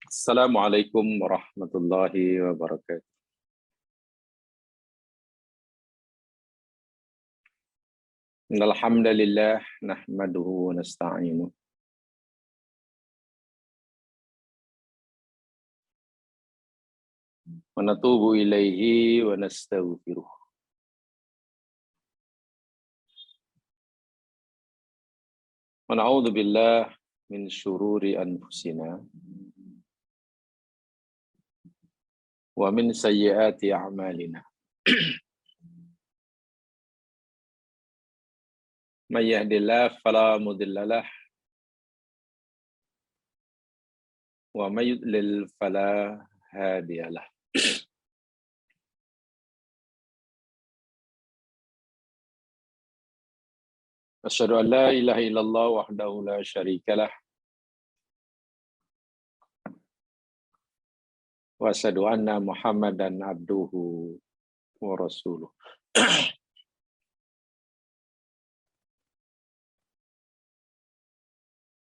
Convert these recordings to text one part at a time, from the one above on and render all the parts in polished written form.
Assalamualaikum warahmatullahi wabarakatuh. Innal hamdalillah nahmaduhu wa nasta'inuhu wa natubu ilaihi wa nastaghfiruh. Wa na'udzu billah min syururi anfusina wa min sayyiati a'malina. May yahdihillahu fala mudhillalah wa may yudlil fala hadiyalah. Asyhadu an la ilaha illallah wahdahu la syarikalah wa asyhadu anna Muhammadan abduhu wa rasuluh.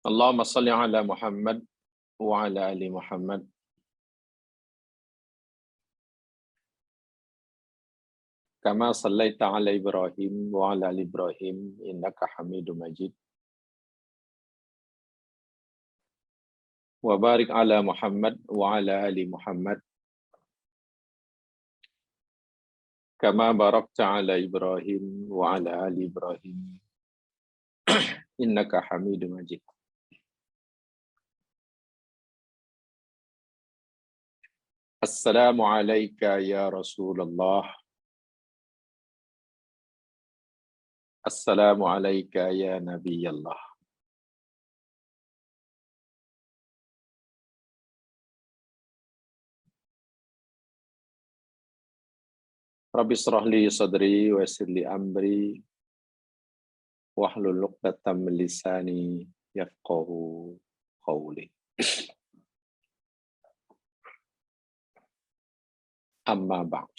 Allahumma shalli ala Muhammad wa ala ali Muhammad kama shallaita ala Ibrahim wa ala ali Ibrahim innaka Hamidum Majid. Wa barik ala Muhammad wa ala ali Muhammad kama barakta ala Ibrahim wa ala ali Ibrahim innaka Hamidum Majid. Assalamu alayka ya Rasulullah. Assalamu alayka ya Nabiyallah. Rabbi shrah li sadri wa yassir li amri wahlul 'uqdatam min lisani yafqahu qawli. Amma ba'd.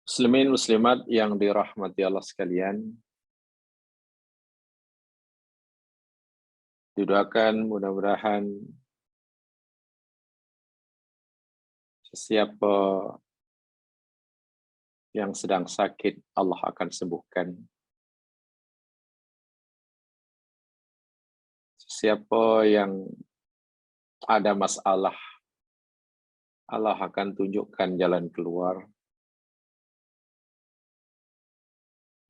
Muslimin muslimat yang dirahmati Allah sekalian, didoakan mudah-mudahan siapa yang sedang sakit Allah akan sembuhkan. Siapa yang ada masalah Allah akan tunjukkan jalan keluar.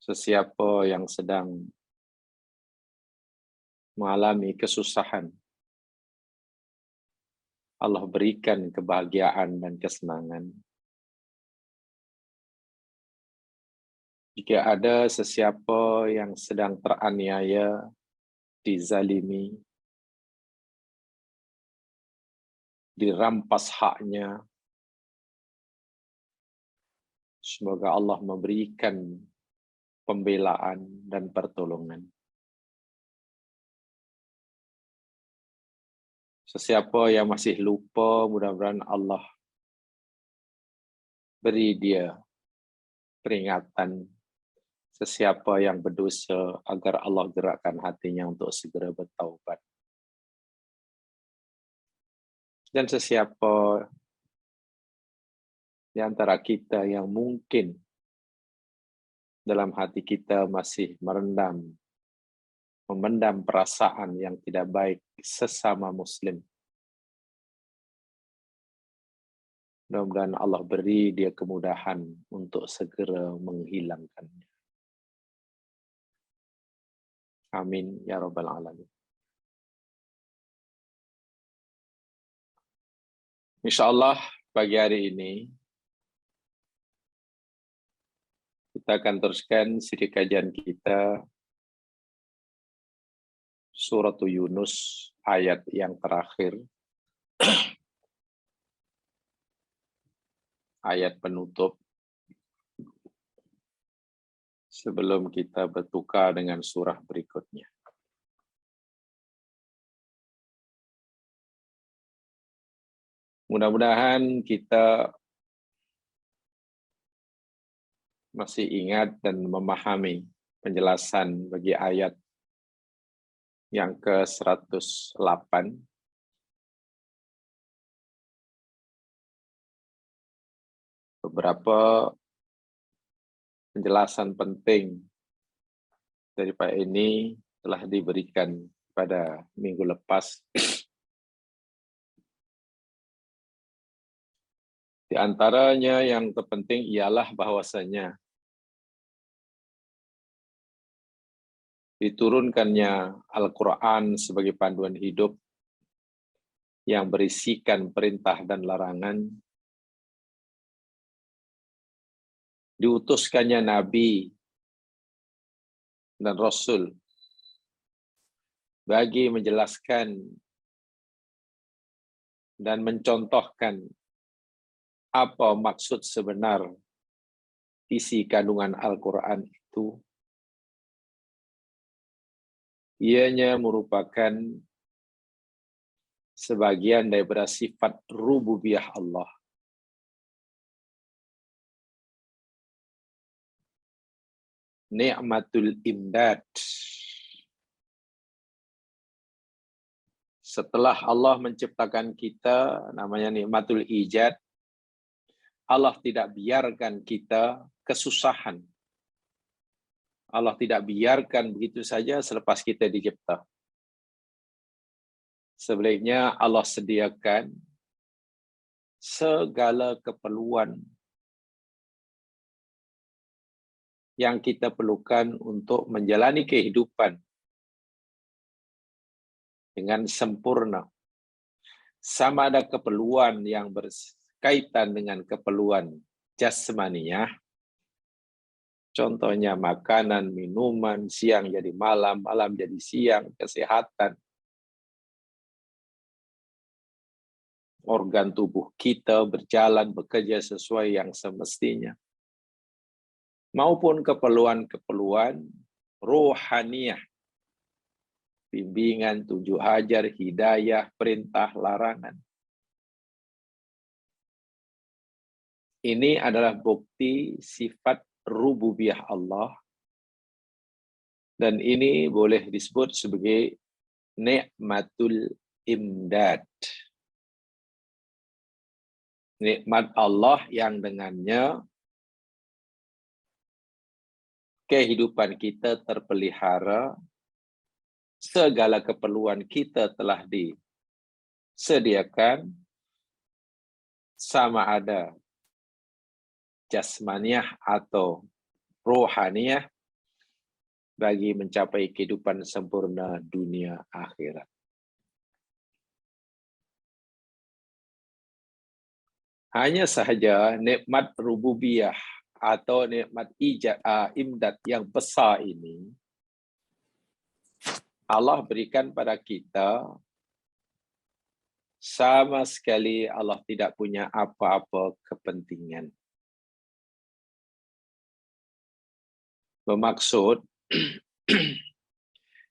Sesiapa yang sedang mengalami kesusahan, Allah berikan kebahagiaan dan kesenangan. Jika ada sesiapa yang sedang teraniaya, dizalimi, dirampas haknya, semoga Allah memberikan pembelaan dan pertolongan. Sesiapa yang masih lupa, mudah-mudahan Allah beri dia peringatan. Sesiapa yang berdosa, agar Allah gerakkan hatinya untuk segera bertaubat. Dan sesiapa di antara kita yang mungkin dalam hati kita masih memendam perasaan yang tidak baik sesama muslim. Mudah-mudahan Allah beri dia kemudahan untuk segera menghilangkannya. Amin ya rabbal alamin. Insyaallah pagi hari ini kita akan teruskan siri kajian kita Surat Yunus ayat yang terakhir, ayat penutup, sebelum kita bertukar dengan surah berikutnya. Mudah-mudahan kita masih ingat dan memahami penjelasan bagi ayat yang ke-108. Beberapa penjelasan penting daripada ini telah diberikan pada minggu lepas. Di antaranya yang terpenting ialah bahwasanya diturunkannya Al-Quran sebagai panduan hidup yang berisikan perintah dan larangan, diutuskannya Nabi dan Rasul bagi menjelaskan dan mencontohkan apa maksud sebenar isi kandungan Al-Quran itu. Ianya merupakan sebagian daripada sifat rububiyah Allah. Ni'matul imdad. Setelah Allah menciptakan kita, namanya nikmatul ijad, Allah tidak biarkan kita kesusahan. Allah tidak biarkan begitu saja selepas kita dicipta. Sebaliknya Allah sediakan segala keperluan yang kita perlukan untuk menjalani kehidupan dengan sempurna. Sama ada keperluan yang berkaitan dengan keperluan jasmaniah, contohnya makanan, minuman, siang jadi malam, malam jadi siang, kesehatan, organ tubuh kita berjalan, bekerja sesuai yang semestinya, maupun keperluan-keperluan rohaniah, bimbingan, tunjuk ajar, hidayah, perintah, larangan. Ini adalah bukti sifat rububiyah Allah, dan ini boleh disebut sebagai nikmatul imdad. Nikmat Allah yang dengannya kehidupan kita terpelihara, segala keperluan kita telah disediakan, sama ada jasmaniah atau rohaniah, bagi mencapai kehidupan sempurna dunia akhirat. Hanya sahaja nikmat rububiyah atau nikmat imdad yang besar ini, Allah berikan pada kita, sama sekali Allah tidak punya apa-apa kepentingan. Bermaksud,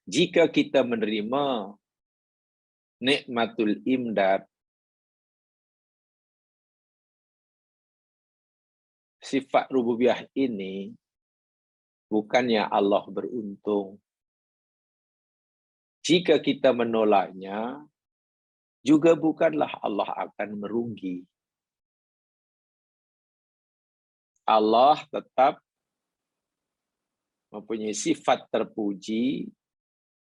jika kita menerima nikmatul imdad, sifat rububiyah ini, bukannya Allah beruntung. Jika kita menolaknya, juga bukanlah Allah akan merugi. Allah tetap mempunyai sifat terpuji,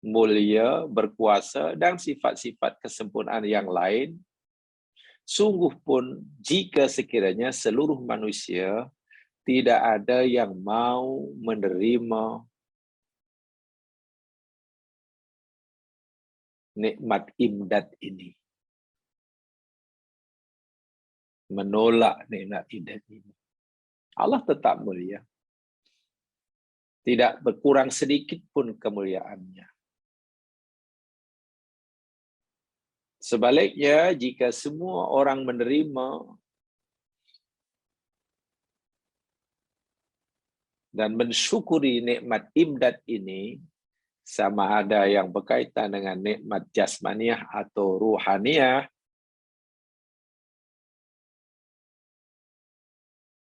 mulia, berkuasa, dan sifat-sifat kesempurnaan yang lain. Sungguh pun jika sekiranya seluruh manusia tidak ada yang mau menerima nikmat imdad ini, menolak nikmat imdad ini, Allah tetap mulia. Tidak berkurang sedikit pun kemuliaannya. Sebaliknya, jika semua orang menerima dan mensyukuri nikmat imdad ini, sama ada yang berkaitan dengan nikmat jasmaniah atau ruhaniah,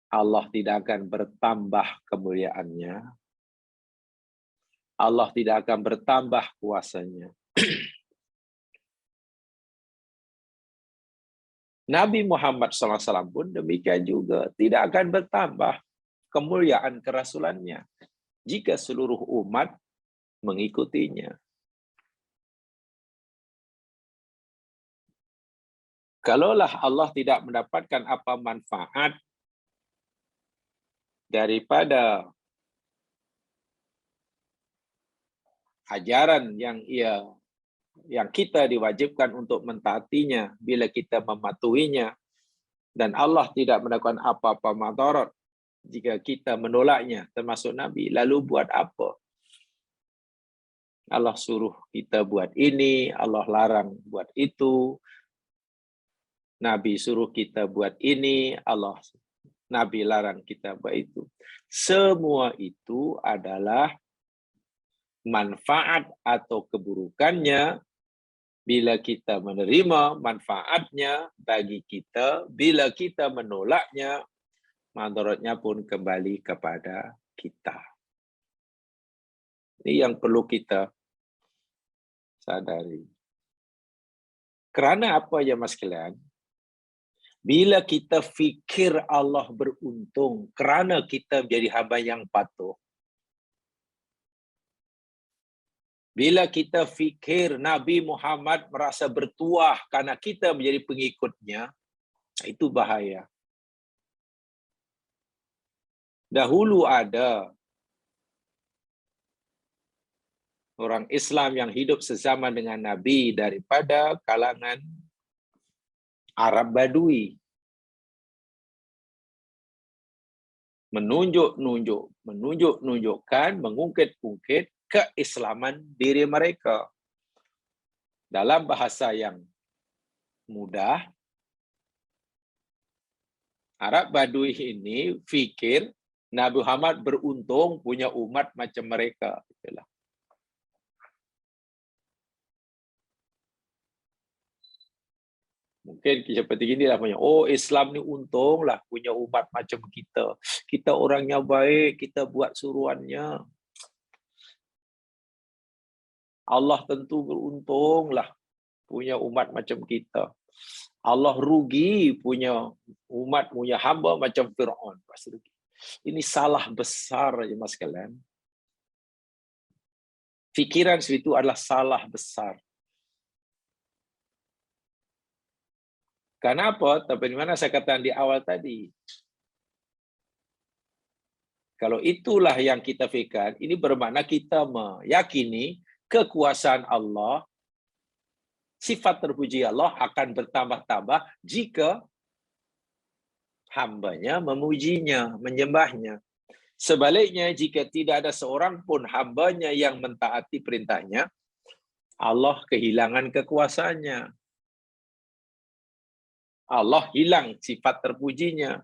Allah tidak akan bertambah kemuliaannya, Allah tidak akan bertambah kuasanya. Nabi Muhammad SAW pun demikian juga, tidak akan bertambah kemuliaan kerasulannya jika seluruh umat mengikutinya. Kalaulah Allah tidak mendapatkan apa manfaat daripada ajaran yang kita diwajibkan untuk mentaatinya bila kita mematuhinya, dan Allah tidak melakukan apa-apa madarat jika kita menolaknya, termasuk Nabi, lalu buat apa? Allah suruh kita buat ini, Allah larang buat itu. Nabi suruh kita buat ini, Nabi larang kita buat itu. Semua itu adalah manfaat atau keburukannya bila kita menerima manfaatnya bagi kita, bila kita menolaknya, madaratnya pun kembali kepada kita. Ini yang perlu kita sadari. Kerana apa ya mas sekalian? Bila kita fikir Allah beruntung kerana kita menjadi hamba yang patuh, bila kita fikir Nabi Muhammad merasa bertuah karena kita menjadi pengikutnya, itu bahaya. Dahulu ada orang Islam yang hidup sezaman dengan Nabi daripada kalangan Arab Badui. Menunjukkan, mengungkit-ungkit keislaman diri mereka. Dalam bahasa yang mudah, Arab Badui ini fikir Nabi Muhammad beruntung punya umat macam mereka. Itulah. Mungkin seperti inilah punya. Oh, Islam ni untunglah punya umat macam kita. Kita orangnya baik, kita buat suruhannya. Allah tentu beruntunglah punya umat macam kita. Allah rugi punya umat, punya hamba macam Fir'aun. Ini salah besar ya mas sekalian. Fikiran itu adalah salah besar. Kenapa? Tapi di mana saya katakan di awal tadi. Kalau itulah yang kita fikirkan, ini bermakna kita meyakini kekuasaan Allah, sifat terpuji Allah akan bertambah-tambah jika hambanya memujinya, menyembahnya. Sebaliknya, jika tidak ada seorang pun hambanya yang mentaati perintahnya, Allah kehilangan kekuasaannya. Allah hilang sifat terpujinya.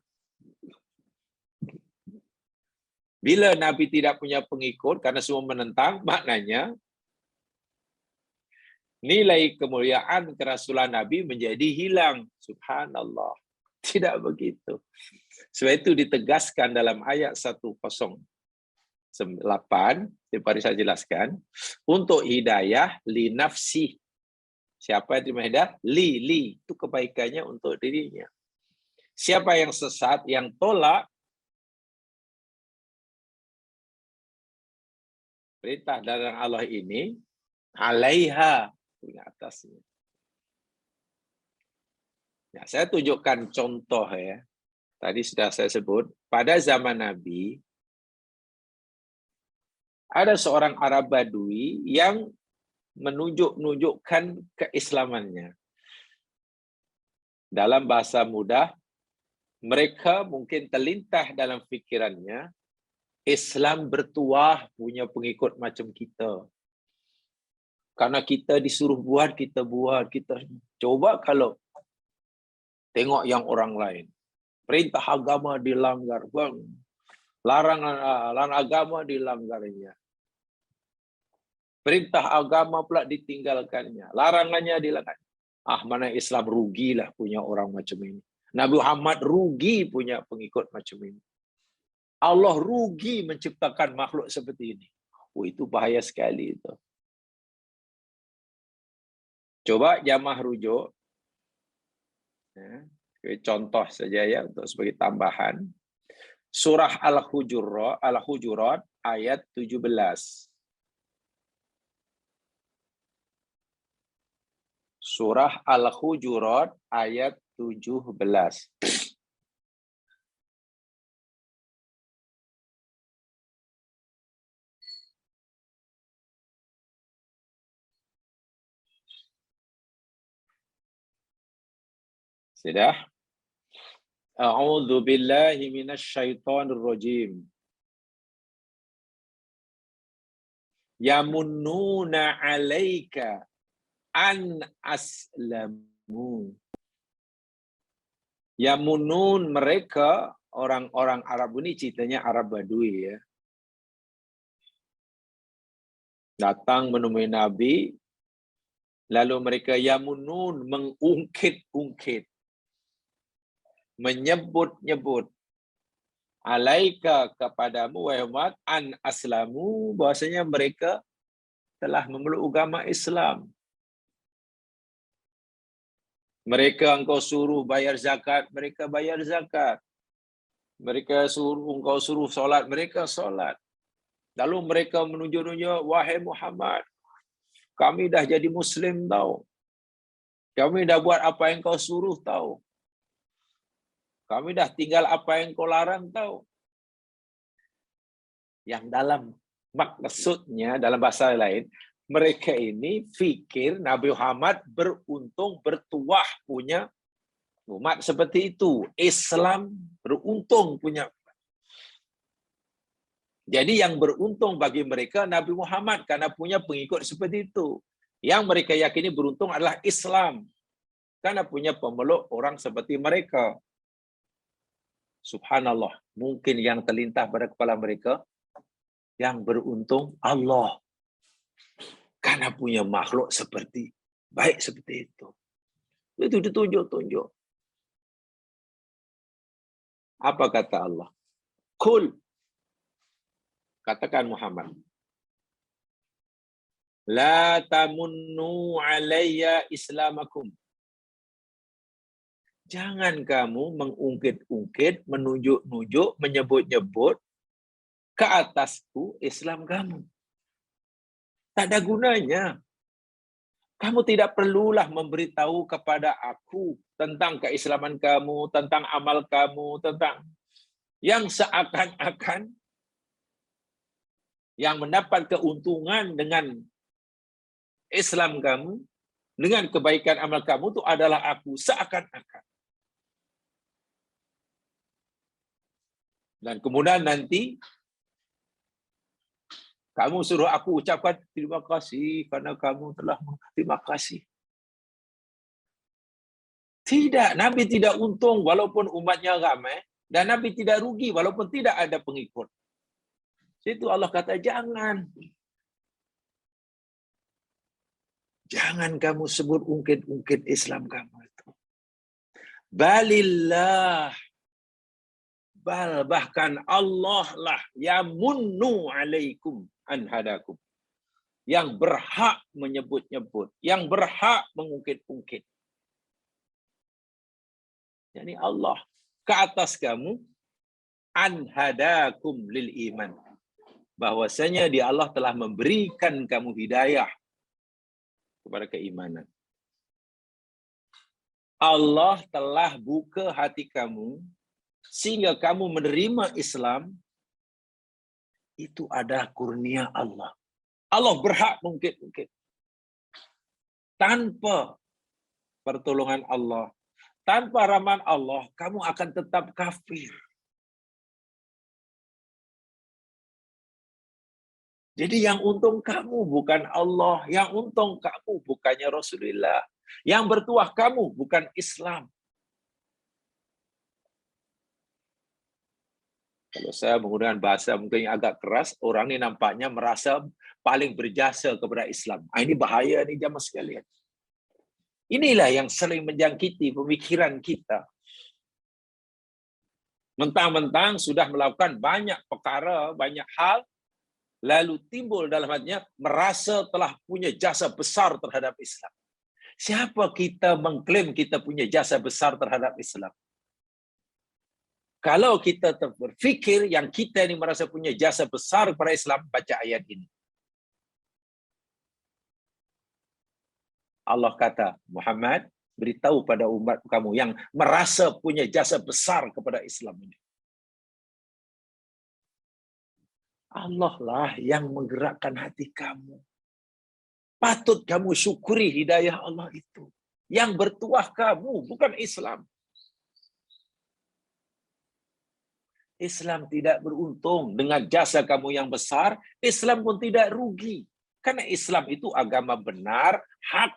Bila Nabi tidak punya pengikut karena semua menentang, maknanya nilai kemuliaan kerasulan Nabi menjadi hilang. Subhanallah. Tidak begitu. Sebab itu ditegaskan dalam ayat 108, seperti saya jelaskan, untuk hidayah li nafsi. Siapa yang terima hidayah? Li. Itu kebaikannya untuk dirinya. Siapa yang sesat, yang tolak perintah dari Allah ini, alaiha, punya atasnya. Ya, saya tunjukkan contoh ya. Tadi sudah saya sebut, pada zaman Nabi, ada seorang Arab Badui yang menunjukkan keislamannya. Dalam bahasa mudah, mereka mungkin terlintah dalam fikirannya, Islam bertuah punya pengikut macam kita. Karena kita disuruh buat, kita buat. Kita coba kalau tengok yang orang lain. Perintah agama dilanggar. Larangan agama dilanggarnya. Perintah agama pula ditinggalkannya. Larangannya dilanggar. Mana Islam rugilah punya orang macam ini. Nabi Muhammad rugi punya pengikut macam ini. Allah rugi menciptakan makhluk seperti ini. Oh, itu bahaya sekali itu. Coba jamah rujuk. Contoh saja ya untuk sebagai tambahan. Surah Al-Hujurat ayat 17. Surah Al-Hujurat ayat 17. Sudah? A'udzu billahi minasyaitonir rajim. Yamunnuna 'alaika an aslamu. Yamunun, mereka orang-orang Arab ini, ceritanya Arab Badui ya. Datang menemui Nabi, lalu mereka yamunun, mengungkit-ungkit, menyebut-nyebut alaika, kepadamu wahai Muhammad, an aslamu, bahwasanya mereka telah memeluk agama Islam. Mereka engkau suruh bayar zakat, mereka bayar zakat. Mereka engkau suruh solat, mereka solat. Lalu mereka menunjuk-nunjuk, wahai Muhammad, kami dah jadi Muslim tahu. Kami dah buat apa yang kau suruh tahu. Kami dah tinggal apa yang kau larang tahu. Yang dalam maksudnya, dalam bahasa lain, mereka ini fikir Nabi Muhammad beruntung, bertuah punya umat seperti itu. Islam beruntung punya. Jadi yang beruntung bagi mereka Nabi Muhammad karena punya pengikut seperti itu. Yang mereka yakini beruntung adalah Islam karena punya pemeluk orang seperti mereka. Subhanallah, mungkin yang terlintas pada kepala mereka, yang beruntung Allah. Karena punya makhluk seperti, baik seperti itu. Itu ditunjuk-tunjuk. Apa kata Allah? Qul. Katakan Muhammad. La tamunnu alayya islamakum. Jangan kamu mengungkit-ungkit, menunjuk-nunjuk, menyebut-nyebut ke atasku Islam kamu. Tak ada gunanya. Kamu tidak perlulah memberitahu kepada aku tentang keislaman kamu, tentang amal kamu, tentang yang seakan-akan yang mendapat keuntungan dengan Islam kamu, dengan kebaikan amal kamu itu adalah aku, seakan-akan. Dan kemudian nanti kamu suruh aku ucapkan terima kasih karena kamu telah terima kasih. Tidak, Nabi tidak untung walaupun umatnya ramai, dan Nabi tidak rugi walaupun tidak ada pengikut. Situ Allah kata jangan. Jangan kamu sebut ungkit-ungkit Islam kamu itu. Balillah. Bahkan Allah lah yamunnu alaikum an hadakum. Yang berhak menyebut-nyebut, yang berhak mengungkit-ungkit. Yani Allah ke atas kamu an hadakum lil iman. Bahwasanya dia Allah telah memberikan kamu hidayah kepada keimanan. Allah telah buka hati kamu sehingga kamu menerima Islam. Itu adalah kurnia Allah. Allah berhak mungkit-ungkit. Tanpa pertolongan Allah, tanpa rahmat Allah, kamu akan tetap kafir. Jadi yang untung kamu bukan Allah, yang untung kamu bukannya Rasulullah, yang bertuah kamu bukan Islam. Kalau saya menggunakan bahasa mungkin yang agak keras, orang ini nampaknya merasa paling berjasa kepada Islam. Ini bahaya nih jamaah sekalian. Inilah yang sering menjangkiti pemikiran kita. Mentang-mentang sudah melakukan banyak perkara, banyak hal, lalu timbul dalam hatinya merasa telah punya jasa besar terhadap Islam. Siapa kita mengklaim kita punya jasa besar terhadap Islam? Kalau kita berpikir yang kita ini merasa punya jasa besar kepada Islam, baca ayat ini. Allah kata, Muhammad, beritahu pada umat kamu yang merasa punya jasa besar kepada Islam ini. Allah lah yang menggerakkan hati kamu. Patut kamu syukuri hidayah Allah itu. Yang bertuah kamu, bukan Islam. Islam tidak beruntung dengan jasa kamu yang besar. Islam pun tidak rugi. Karena Islam itu agama benar, hak.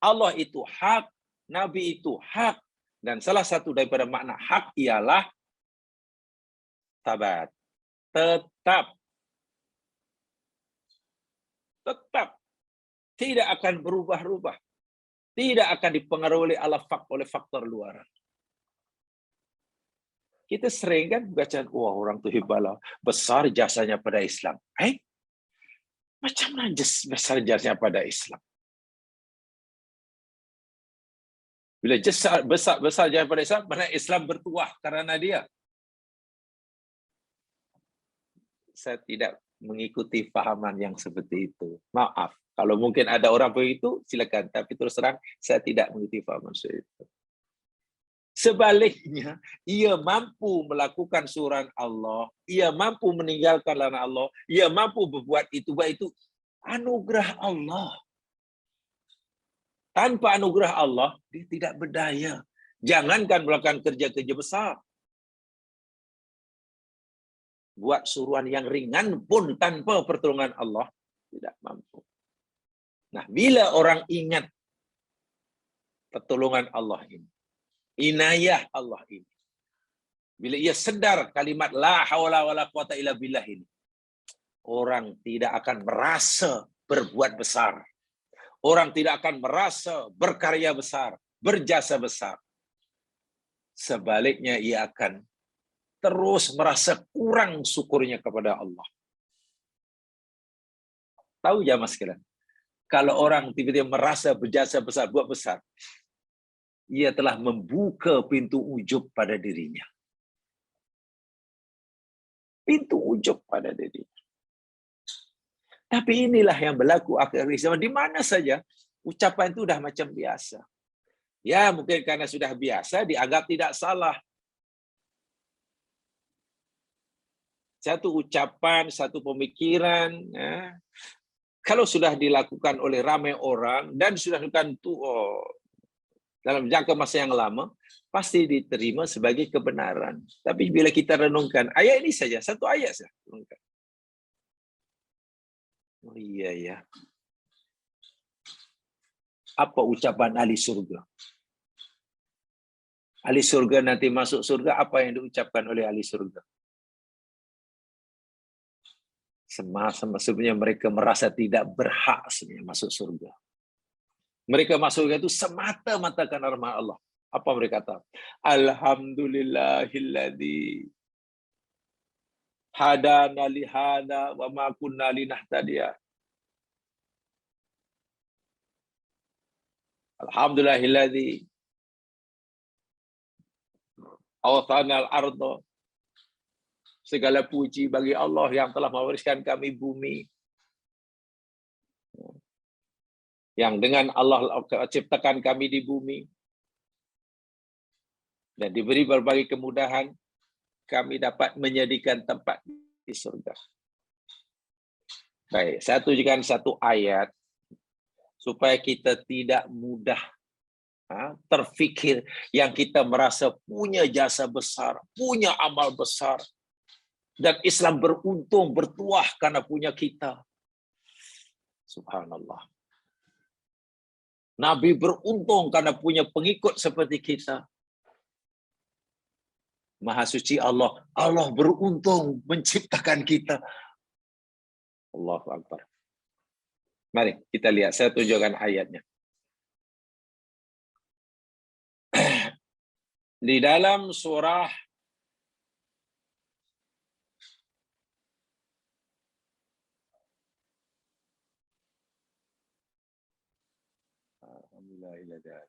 Allah itu hak, Nabi itu hak. Dan salah satu daripada makna hak ialah tabat. Tetap. Tetap. Tidak akan berubah-ubah. Tidak akan dipengaruhi oleh faktor luar. Kita sering kan bacaan, wah orang tuh hebatlah, besar jasanya pada Islam. Macam mana besar jasanya pada Islam? Bila besar jasanya pada Islam, mana Islam bertuah karena dia. Saya tidak mengikuti fahaman yang seperti itu. Maaf, kalau mungkin ada orang begitu, silakan. Tapi terus terang, saya tidak mengikuti fahaman seperti itu. Sebaliknya, ia mampu melakukan suruhan Allah, ia mampu meninggalkan larangan Allah, ia mampu berbuat itu, anugerah Allah. Tanpa anugerah Allah, dia tidak berdaya. Jangankan melakukan kerja-kerja besar. Buat suruhan yang ringan pun tanpa pertolongan Allah, tidak mampu. Nah, bila orang ingat pertolongan Allah ini, inayah Allah ini, bila ia sedar kalimat la haula wala quwata illa billah ini, orang tidak akan merasa berbuat besar. Orang tidak akan merasa berkarya besar, berjasa besar. Sebaliknya ia akan terus merasa kurang syukurnya kepada Allah. Tahu ya mas sekalian, kalau orang tiba-tiba merasa berjasa besar, buat besar, ia telah membuka pintu ujub pada dirinya. Pintu ujub pada dirinya. Tapi inilah yang berlaku akhir zaman. Di mana saja ucapan itu sudah macam biasa. Ya mungkin karena sudah biasa dianggap tidak salah. Satu ucapan, satu pemikiran, kalau sudah dilakukan oleh ramai orang dan sudah dilakukan dalam jangka masa yang lama, pasti diterima sebagai kebenaran. Tapi bila kita renungkan, ayat ini saja, satu ayat saja. Oh iya ya. Apa ucapan ahli surga? Ahli surga nanti masuk surga, apa yang diucapkan oleh ahli surga? Sebenarnya mereka merasa tidak berhak sebenarnya masuk surga. Mereka masuk surga itu semata-mata karena rahmat Allah. Apa mereka kata? Alhamdulillahilladzi hadana li hada wa ma kunna linahtadiya. Alhamdulillahilladzi awthana al-ardha. Segala puji bagi Allah yang telah mewariskan kami bumi. Yang dengan Allah ciptakan kami di bumi. Dan diberi berbagai kemudahan, kami dapat menjadikan tempat di surga. Baik, saya tunjukkan satu ayat supaya kita tidak mudah terfikir yang kita merasa punya jasa besar, punya amal besar, dan Islam beruntung, bertuah karena punya kita. Subhanallah. Nabi beruntung karena punya pengikut seperti kita. Maha suci Allah. Allah beruntung menciptakan kita. Allahu Akbar. Mari kita lihat, saya tunjukkan ayatnya. Di dalam surah La ilaha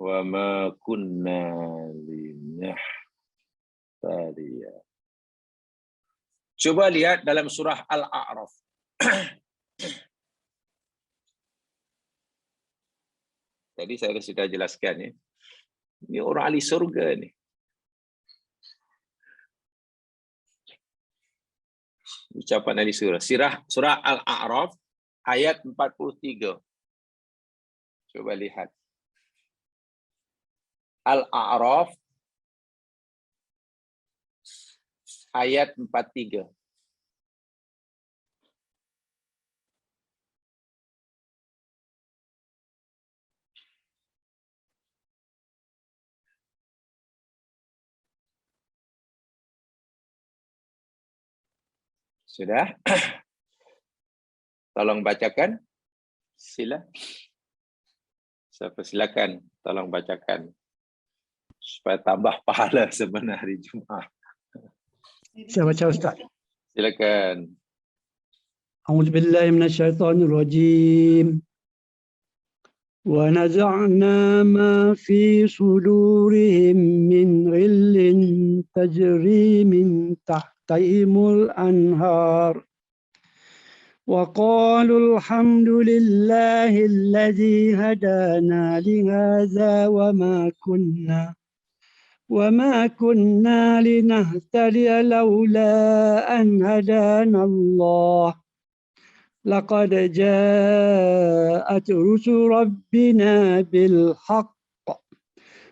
wa ma kunna linahtadiya. Coba lihat dalam surah Al-A'raf. Tadi saya sudah jelaskan ya. Ini orang ahli surga nih. Ucapan ahli surga. Surah Al-A'raf ayat 43. Coba lihat. Al-A'raf ayat 43. Sudah? Tolong bacakan. Sila. Silakan. Tolong bacakan. Supaya tambah pahala sebenarnya hari Jumaat. Saya baca Ustaz. Silakan. A'udzubillahi minasyaitonirrajim. Wa naza'na ma fi sudurihim min ghillin tajri min tahtihimul anhar. Wa qalu alhamdulillahi alladzi hadana li hadza wa ma kunna linahtadiya laula an hadana Allah. لقد جاءت رسل ربنا بالحق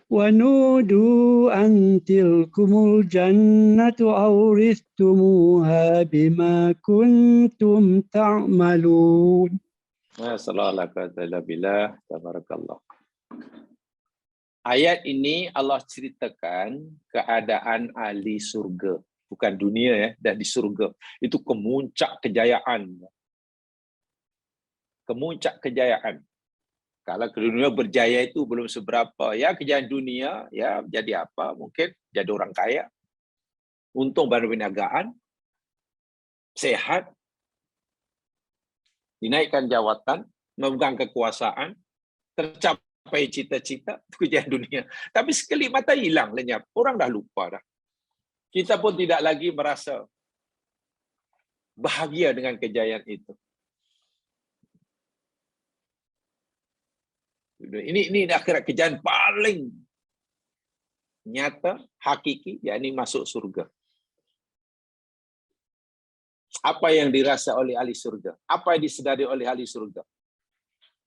ونودوا أن تلكم الجنة أورثتموها بما كنتم تعملون. Ayat ini Allah ceritakan keadaan ahli surga, bukan dunia ya, dan di surga. Itu kemuncak kejayaan. Kemuncak kejayaan. Kalau ke dunia berjaya itu belum seberapa. Ya kejayaan dunia, ya jadi apa? Mungkin jadi orang kaya. Untung berniagaan. Sehat. Dinaikkan jawatan. Memegang kekuasaan. Tercapai cita-cita. Itu kejayaan dunia. Tapi sekali mata hilang lenyap. Orang dah lupa dah. Kita pun tidak lagi merasa bahagia dengan kejayaan itu. Ini akhirat kejayaan paling nyata, hakiki, yakni masuk surga. Apa yang dirasa oleh ahli surga? Apa yang disedari oleh ahli surga?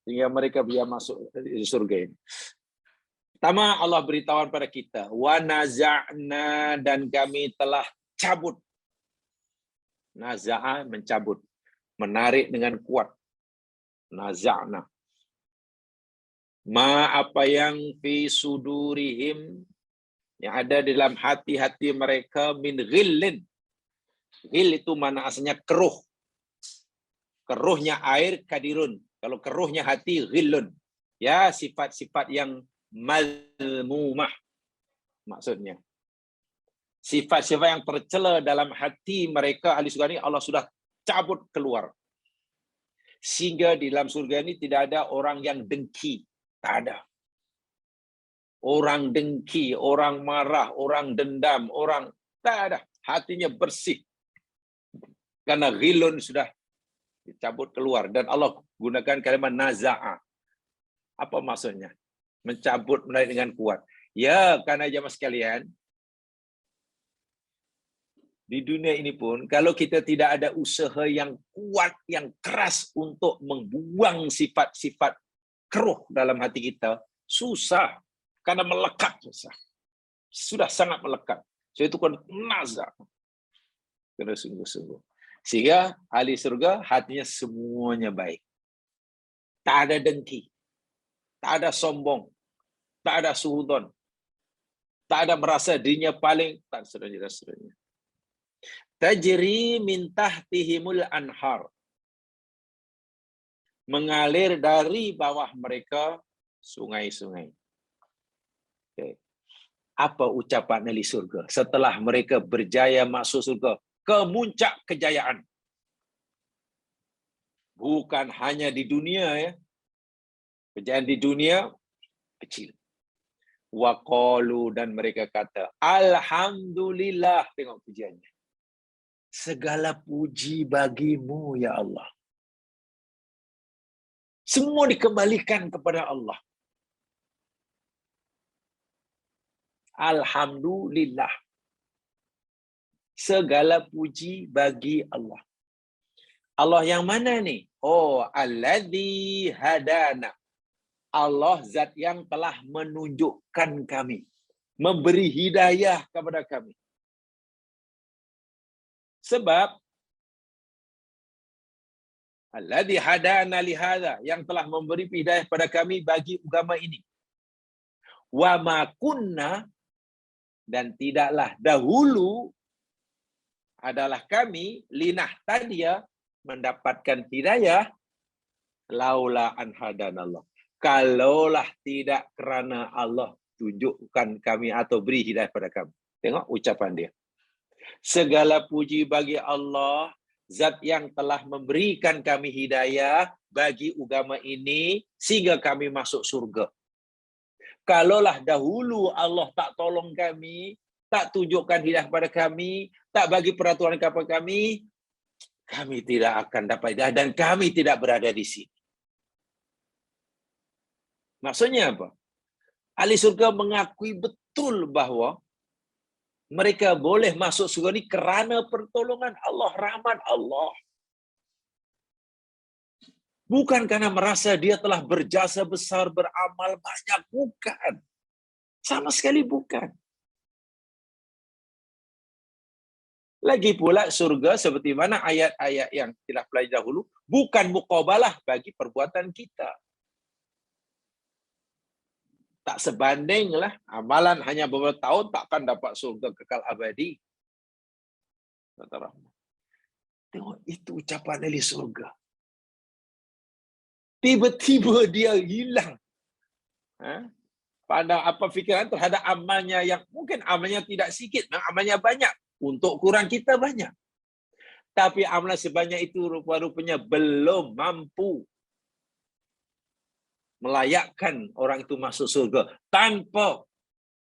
Sehingga mereka bisa masuk surga ini. Pertama, Allah beritahu pada kita, wa naza'na, dan kami telah cabut. Naza'a, mencabut. Menarik dengan kuat. Naza'na. Ma apa yang fi sudurihim, yang ada dalam hati-hati mereka, min ghillin. Ghil itu mana asalnya keruh. Keruhnya air kadirun. Kalau keruhnya hati ghillun. Ya, sifat-sifat yang malmumah maksudnya. Sifat-sifat yang tercela dalam hati mereka ahli surga ini Allah sudah cabut keluar. Sehingga di dalam surga ini tidak ada orang yang dengki. Tak ada. Orang dengki, orang marah, orang dendam, orang tak ada. Hatinya bersih. Karena ghilun sudah dicabut keluar. Dan Allah gunakan kalimat naza'a. Apa maksudnya? Mencabut, menarik dengan kuat. Ya, karena jamaah sekalian, di dunia ini pun, kalau kita tidak ada usaha yang kuat, yang keras untuk membuang sifat-sifat keruh dalam hati kita, susah. Karena melekat, susah. Sudah sangat melekat. So, itu kan nazar. Kena sungguh-sungguh. Sehingga ahli surga hatinya semuanya baik. Tak ada dengki. Tak ada sombong. Tak ada suhudon. Tak ada merasa dirinya paling. Tak sebenarnya. Tajri min tahtihimul anhar. Mengalir dari bawah mereka sungai-sungai. Okay. Apa ucapan ahli surga setelah mereka berjaya masuk surga? Kemuncak kejayaan. Bukan hanya di dunia ya. Kejayaan di dunia kecil. Waqalu, dan mereka kata, alhamdulillah, tengok pujiannya. Segala puji bagimu ya Allah. Semua dikembalikan kepada Allah. Alhamdulillah. Segala puji bagi Allah. Allah yang mana nih? Oh, alladzi hadana. Allah zat yang telah menunjukkan kami, memberi hidayah kepada kami. Sebab alladzi hadana li hadza, yang telah memberi hidayah pada kami bagi agama ini. Wa ma kunna, dan tidaklah dahulu adalah kami linahtadiya, mendapatkan hidayah, laula an hadanallah. Kalaulah tidak kerana Allah tunjukkan kami atau beri hidayah pada kami. Tengok ucapan dia. Segala puji bagi Allah, zat yang telah memberikan kami hidayah bagi agama ini sehingga kami masuk surga. Kalaulah dahulu Allah tak tolong kami, tak tunjukkan hidayah pada kami, tak bagi peraturan kepada kami, kami tidak akan dapat hidayah dan kami tidak berada di sini. Maksudnya apa? Ahli surga mengakui betul bahawa mereka boleh masuk surga ini kerana pertolongan Allah, rahmat Allah. Bukan karena merasa dia telah berjasa besar, beramal banyak. Bukan. Sama sekali bukan. Lagi pula surga seperti mana ayat-ayat yang telah pelajari dahulu, bukan muqabalah bagi perbuatan kita. Tak sebandinglah, amalan hanya beberapa tahun takkan dapat surga kekal abadi. Tengok itu ucapan ahli surga. Tiba-tiba dia hilang. Pada apa fikiran terhadap amalnya yang mungkin amalnya tidak sikit, amalnya banyak. Untuk ukuran kita banyak. Tapi amalan sebanyak itu rupa-rupanya belum mampu melayakkan orang itu masuk surga tanpa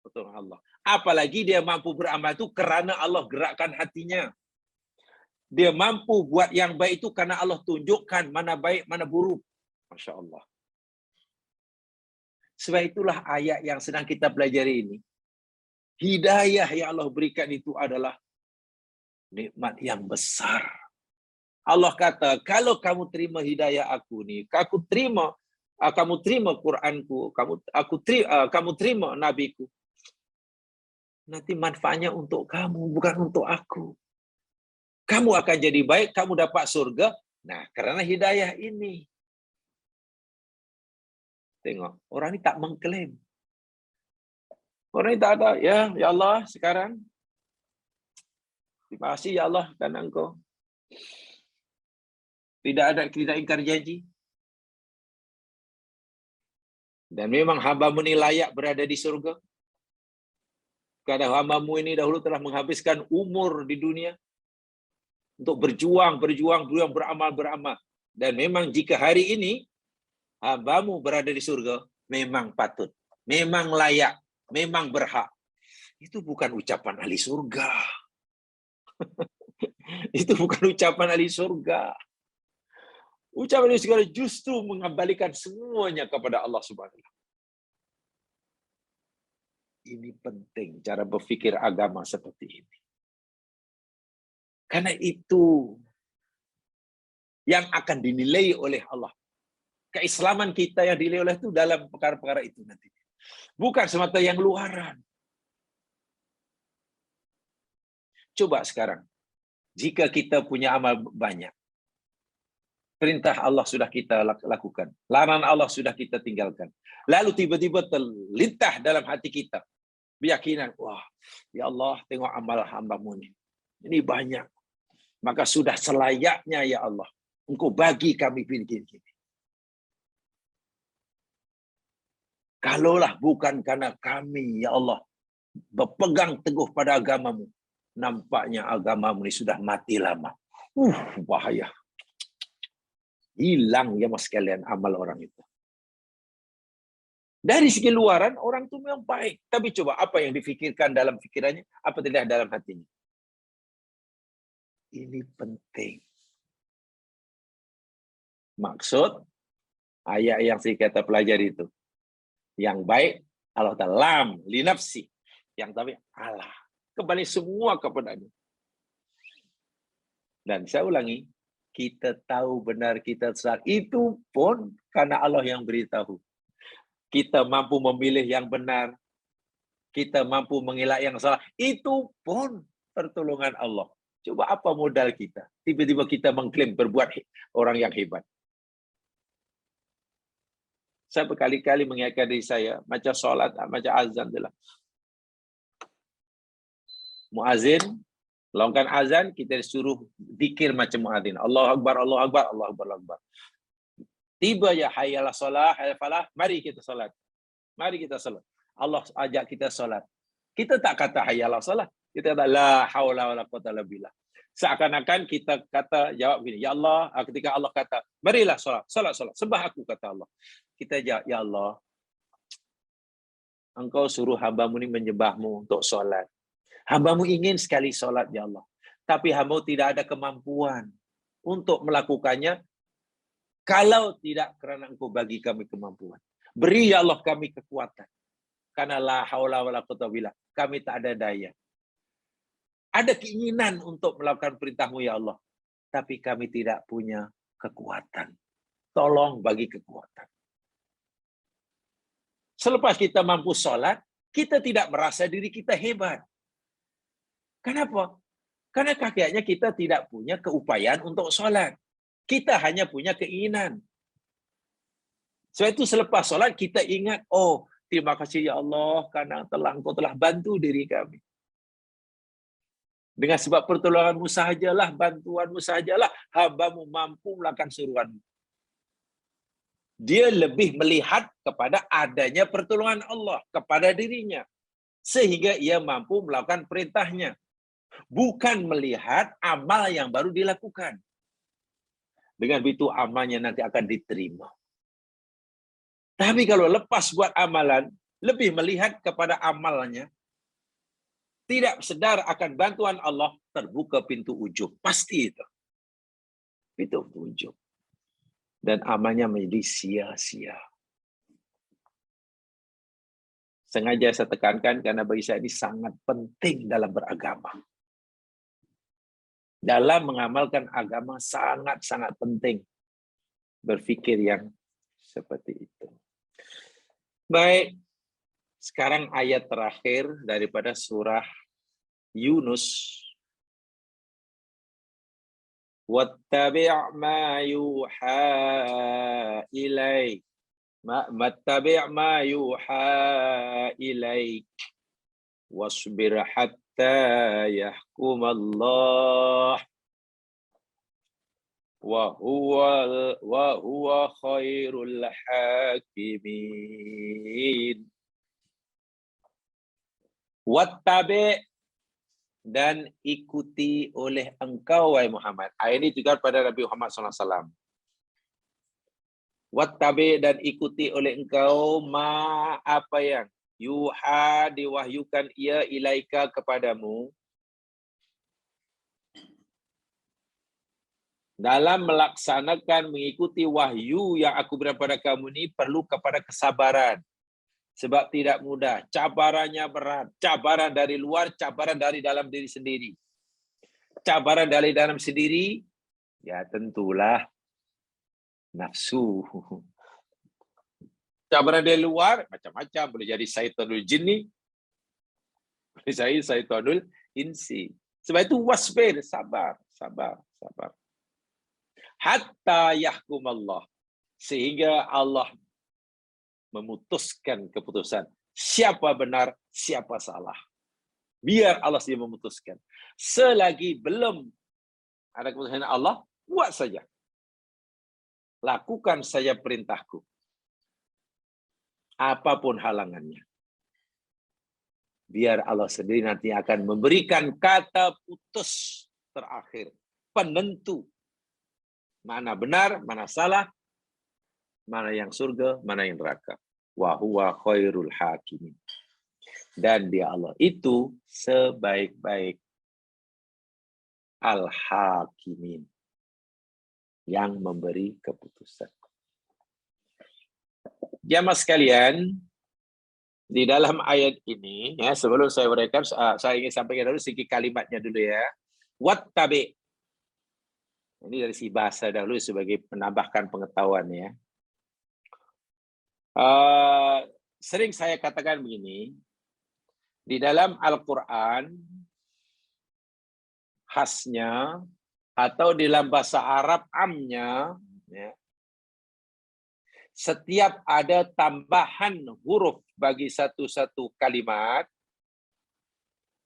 pertolongan Allah. Apalagi dia mampu beramal itu kerana Allah gerakkan hatinya. Dia mampu buat yang baik itu karena Allah tunjukkan mana baik, mana buruk. Masya Allah. Sebab itulah ayat yang sedang kita pelajari ini. Hidayah yang Allah berikan itu adalah nikmat yang besar. Allah kata, kalau kamu terima hidayah aku ni, kamu terima Quranku, kamu terima nabiku, nanti manfaatnya untuk kamu, bukan untuk aku. Kamu akan jadi baik, kamu dapat surga. Nah, karena hidayah ini. Tengok, orang ini tak mengklaim. Orang ini tak ada, ya Allah, sekarang terima kasih ya Allah karena engkau tidak ingkar janji. Dan memang hamba-Mu ini layak berada di surga. Karena hamba-Mu ini dahulu telah menghabiskan umur di dunia untuk berjuang, beramal. Dan memang jika hari ini hamba-Mu berada di surga, memang patut, memang layak, memang berhak. Itu bukan ucapan ahli surga. Itu bukan ucapan ahli surga. Ucapan ahli surga justru mengembalikan semuanya kepada Allah Subhanahu wa Ta'ala. Ini penting cara berfikir agama seperti ini. Karena itu yang akan dinilai oleh Allah. Keislaman kita yang dinilai oleh itu dalam perkara-perkara itu nanti. Bukan semata yang luaran. Coba sekarang, jika kita punya amal banyak, perintah Allah sudah kita lakukan, larangan Allah sudah kita tinggalkan, lalu tiba-tiba terlintas dalam hati kita keyakinan, wah, ya Allah, tengok amal hamba-Mu ini banyak, maka sudah selayaknya ya Allah, Engkau bagi kami begini. Kalaulah bukan karena kami, ya Allah, berpegang teguh pada agama-Mu, nampaknya agama-Mu ini sudah mati lama. Bahaya. Hilang ya mas sekalian amal orang itu. Dari segi luaran, orang itu memang baik. Tapi coba apa yang difikirkan dalam pikirannya, apa tidak dalam hatinya. Ini penting. Maksud, ayat yang saya kata pelajari itu. Yang baik, Allah Ta'ala. Li nafsi. Yang tapi Allah. Kembali semua kepadanya. Dan saya ulangi, kita tahu benar kita salah. Itu pun karena Allah yang beritahu. Kita mampu memilih yang benar, kita mampu mengelak yang salah, itu pun pertolongan Allah. Coba apa modal kita? Tiba-tiba kita mengklaim berbuat orang yang hebat. Saya berkali-kali mengingatkan diri saya, macam sholat, macam azan adalah. Muazin, longkan azan, kita disuruh zikir macam muazin. Allahu Akbar, Allahu Akbar, Allahu Akbar, Allahu Akbar. Tiba ya hayyalah salah, hayyalah falah, mari kita salat. Mari kita salat. Allah ajak kita salat. Kita tak kata hayyalah salah, kita kata la haula wala quwwata illa billah. Seakan-akan kita kata jawab gini, ya Allah, ketika Allah kata, marilah salat, salat, salat, sembah aku kata Allah. Kita jawab, ya Allah, Engkau suruh hamba-Mu ini menyembah-Mu untuk salat. Hamba-Mu ingin sekali salat ya Allah, tapi hamba tidak ada kemampuan untuk melakukannya. Kalau tidak kerana Engkau bagi kami kemampuan. Beri ya Allah kami kekuatan. Karena la haula wala quwwata billah. Kami tak ada daya. Ada keinginan untuk melakukan perintah-Mu ya Allah. Tapi kami tidak punya kekuatan. Tolong bagi kekuatan. Selepas kita mampu sholat, kita tidak merasa diri kita hebat. Kenapa? Karena kakeknya kita tidak punya keupayaan untuk sholat. Kita hanya punya keinginan. Sebab itu selepas sholat kita ingat, oh terima kasih ya Allah karena Engkau telah bantu diri kami. Dengan sebab pertolongan-Mu sahajalah, bantuan-Mu sahajalah, hamba-Mu mampu melakukan suruhan-Mu. Dia lebih melihat kepada adanya pertolongan Allah kepada dirinya. Sehingga ia mampu melakukan perintahnya. Bukan melihat amal yang baru dilakukan. Dengan begitu amalnya nanti akan diterima. Tapi kalau lepas buat amalan, lebih melihat kepada amalnya, tidak sedar akan bantuan Allah, terbuka pintu ujub. Pasti itu. Pintu ujub. Dan amalnya menjadi sia-sia. Sengaja saya tekankan karena bagi saya ini sangat penting dalam beragama. Dalam mengamalkan agama sangat-sangat penting berfikir yang seperti itu. Baik, sekarang ayat terakhir daripada surah Yunus. Wattabi' ma yuha ilaik. Wattabi' ma yuha ilaik. Wasbir hatta yahkum Allah. Wa huwa khairul hakimin. Wattabi' dan ikuti oleh engkau wahai Muhammad. Ayat ini juga pada Nabi Muhammad SAW. Wattabi' dan ikuti oleh engkau ma apa yang yuha diwahyukan ia ilaika kepadamu. Dalam melaksanakan mengikuti wahyu yang aku berikan pada kamu ini perlu kepada kesabaran. Sebab tidak mudah, cabarannya berat. Cabaran dari luar, cabaran dari dalam diri sendiri. Cabaran dari dalam sendiri, ya tentulah nafsu. Cabaran dari luar, macam-macam. Boleh jadi syaitanul jinni, boleh jadi syaitanul insi. Sebab itu wasbir, sabar, sabar, sabar. Hatta yahkum Allah. Sehingga Allah memutuskan keputusan. Siapa benar, siapa salah. Biar Allah sendiri memutuskan. Selagi belum ada keputusan Allah, buat saja. Lakukan saja perintahku. Apapun halangannya. Biar Allah sendiri nanti akan memberikan kata putus terakhir. Penentu. Mana benar, mana salah, mana yang surga, mana yang neraka. Wa huwa khairul hakimin. Dan dia Allah itu sebaik-baik al-hakimin, yang memberi keputusan. Jamaah sekalian, di dalam ayat ini, ya, sebelum saya uraikan, saya ingin sampaikan dulu sedikit kalimatnya dulu ya. Wattabi. Ini dari si bahasa dahulu sebagai menambahkan pengetahuan ya. Sering saya katakan begini, di dalam Al-Quran, khasnya, atau di dalam bahasa Arab amnya, ya, setiap ada tambahan huruf bagi satu-satu kalimat,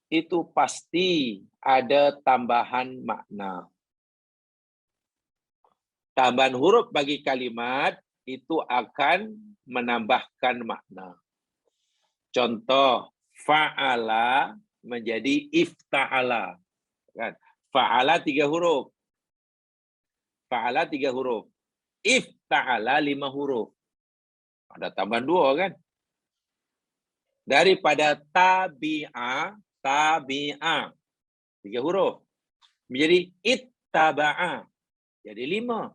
itu pasti ada tambahan makna. Tambahan huruf bagi kalimat itu akan menambahkan makna. Contoh, fa'ala menjadi ifta'ala. Fa'ala 3 huruf. Fa'ala 3 huruf. Ifta'ala 5 huruf. Ada tambahan 2 kan? Daripada tabi'a, 3 huruf. Menjadi ittaba'a. Jadi 5.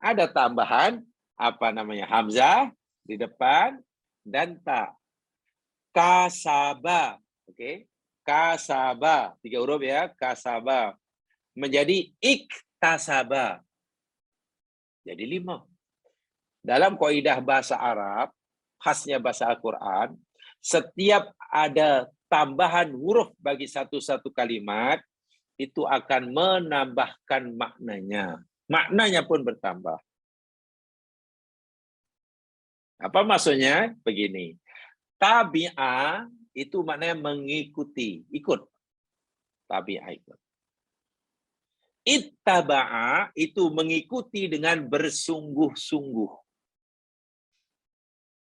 Ada tambahan, apa namanya? Hamzah di depan dan ta. Kasaba. Oke. Kasaba. 3 huruf ya. Kasaba. Menjadi iktasaba. Jadi 5. Dalam kaidah bahasa Arab, khasnya bahasa Al-Quran, setiap ada tambahan huruf bagi satu-satu kalimat, itu akan menambahkan maknanya. Maknanya pun bertambah. Apa maksudnya? Begini. Tabi'a itu maknanya mengikuti, ikut. Tabi'a ikut. Ittaba'a itu mengikuti dengan bersungguh-sungguh.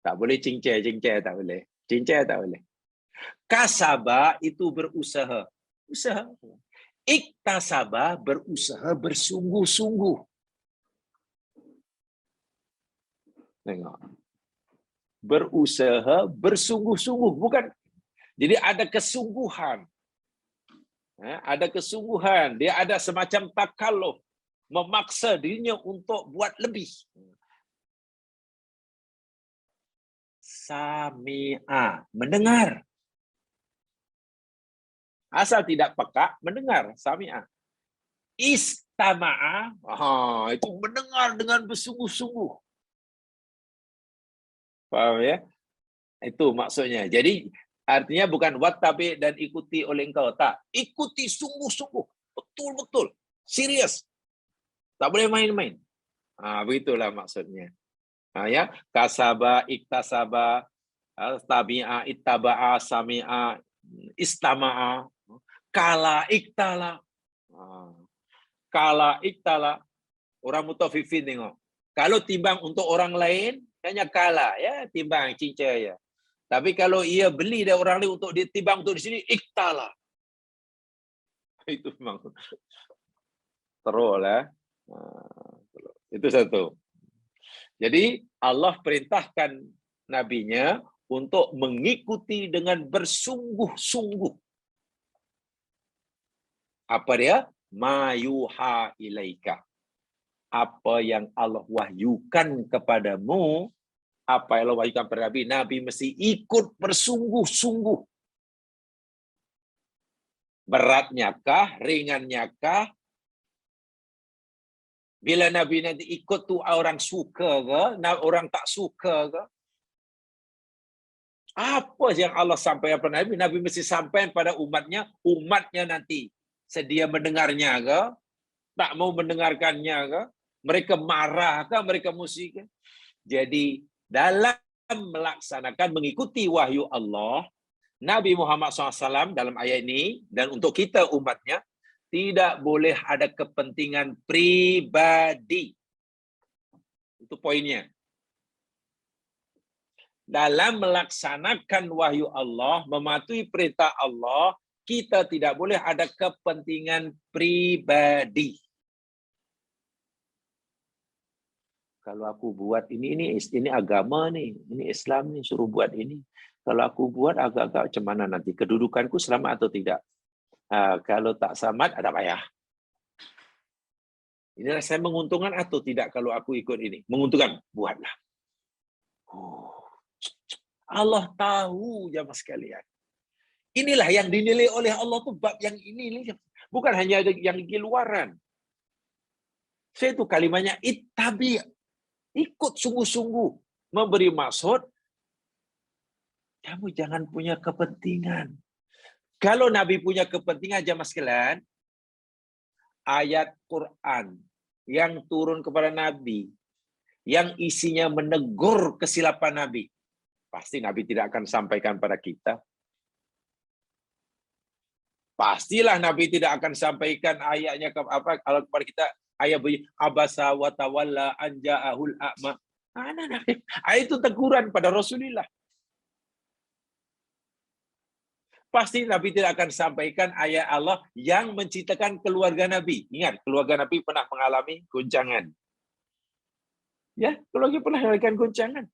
Tak boleh cincai, tak boleh. Cincai tak boleh. Kasaba itu berusaha. Usaha. Iktasaba berusaha bersungguh-sungguh. Tengok. Berusaha bersungguh-sungguh. Bukan. Jadi ada kesungguhan. Ada kesungguhan. Dia ada semacam takalluf. Memaksa dirinya untuk buat lebih. Sami'a. Mendengar. Asal tidak peka, mendengar. Sami'a. Istama'a. Itu mendengar dengan bersungguh-sungguh. Paham ya? Itu maksudnya. Jadi artinya bukan wattabi dan ikuti oleh engkau. Tak. Ikuti sungguh-sungguh. Betul-betul. Serius. Tak boleh main-main. Begitulah maksudnya. Ya. Kasaba, iktasaba, tabi'a, ittaba'a, sami'a, istama'a, kala, iktala. Kala, iktala. Orang mutafifin tengok. Kalau timbang untuk orang lain, hanya kala. Ya, timbang, cincai ya. Tapi kalau ia beli dari orang lain untuk ditimbang untuk di sini, iktala. Itu memang teruk lah. Itu satu. Jadi Allah perintahkan nabinya untuk mengikuti dengan bersungguh-sungguh. Apa dia? Mayuha ilaika. Apa yang Allah wahyukan kepadamu, apa yang Allah wahyukan kepada Nabi, Nabi mesti ikut bersungguh-sungguh. Beratnya kah, ringannya kah? Bila Nabi nanti ikut tu orang suka ke, orang tak suka ke? Apa yang Allah sampaikan kepada Nabi, Nabi mesti sampaikan pada umatnya, umatnya nanti sedia mendengarnya ke, tak mau mendengarkannya ke, mereka marah ke, mereka musik ke. Jadi dalam melaksanakan mengikuti wahyu Allah, Nabi Muhammad SAW dalam ayat ini, dan untuk kita umatnya, tidak boleh ada kepentingan pribadi. Itu poinnya. Dalam melaksanakan wahyu Allah, mematuhi perintah Allah, kita tidak boleh ada kepentingan pribadi. Kalau aku buat ini agama nih, ini Islam nih, suruh buat ini. Kalau aku buat agak-agak macam mana nanti? Kedudukanku selamat atau tidak? Kalau tak selamat, ada payah. Inilah saya menguntungkan atau tidak kalau aku ikut ini? Menguntungkan, buatlah. Allah tahu jamaah sekalian. Inilah yang dinilai oleh Allah tuh bab yang ini. Bukan hanya yang di luaran. Saya itu kalimatnya ittabi. Ikut sungguh-sungguh. Memberi maksud. Kamu jangan punya kepentingan. Kalau Nabi punya kepentingan jamaah sekalian, ayat Quran yang turun kepada Nabi, yang isinya menegur kesilapan Nabi, pasti Nabi tidak akan sampaikan pada kita. Pastilah Nabi tidak akan sampaikan ayatnya kalau kepada kita ayat bunyi abasa wa tawalla an ja'ahul a'ma. Ayat itu teguran pada Rasulullah. Pasti Nabi tidak akan sampaikan ayat Allah yang menceritakan keluarga Nabi. Ingat, keluarga Nabi pernah mengalami goncangan. Ya, keluarga pernah mengalami goncangan.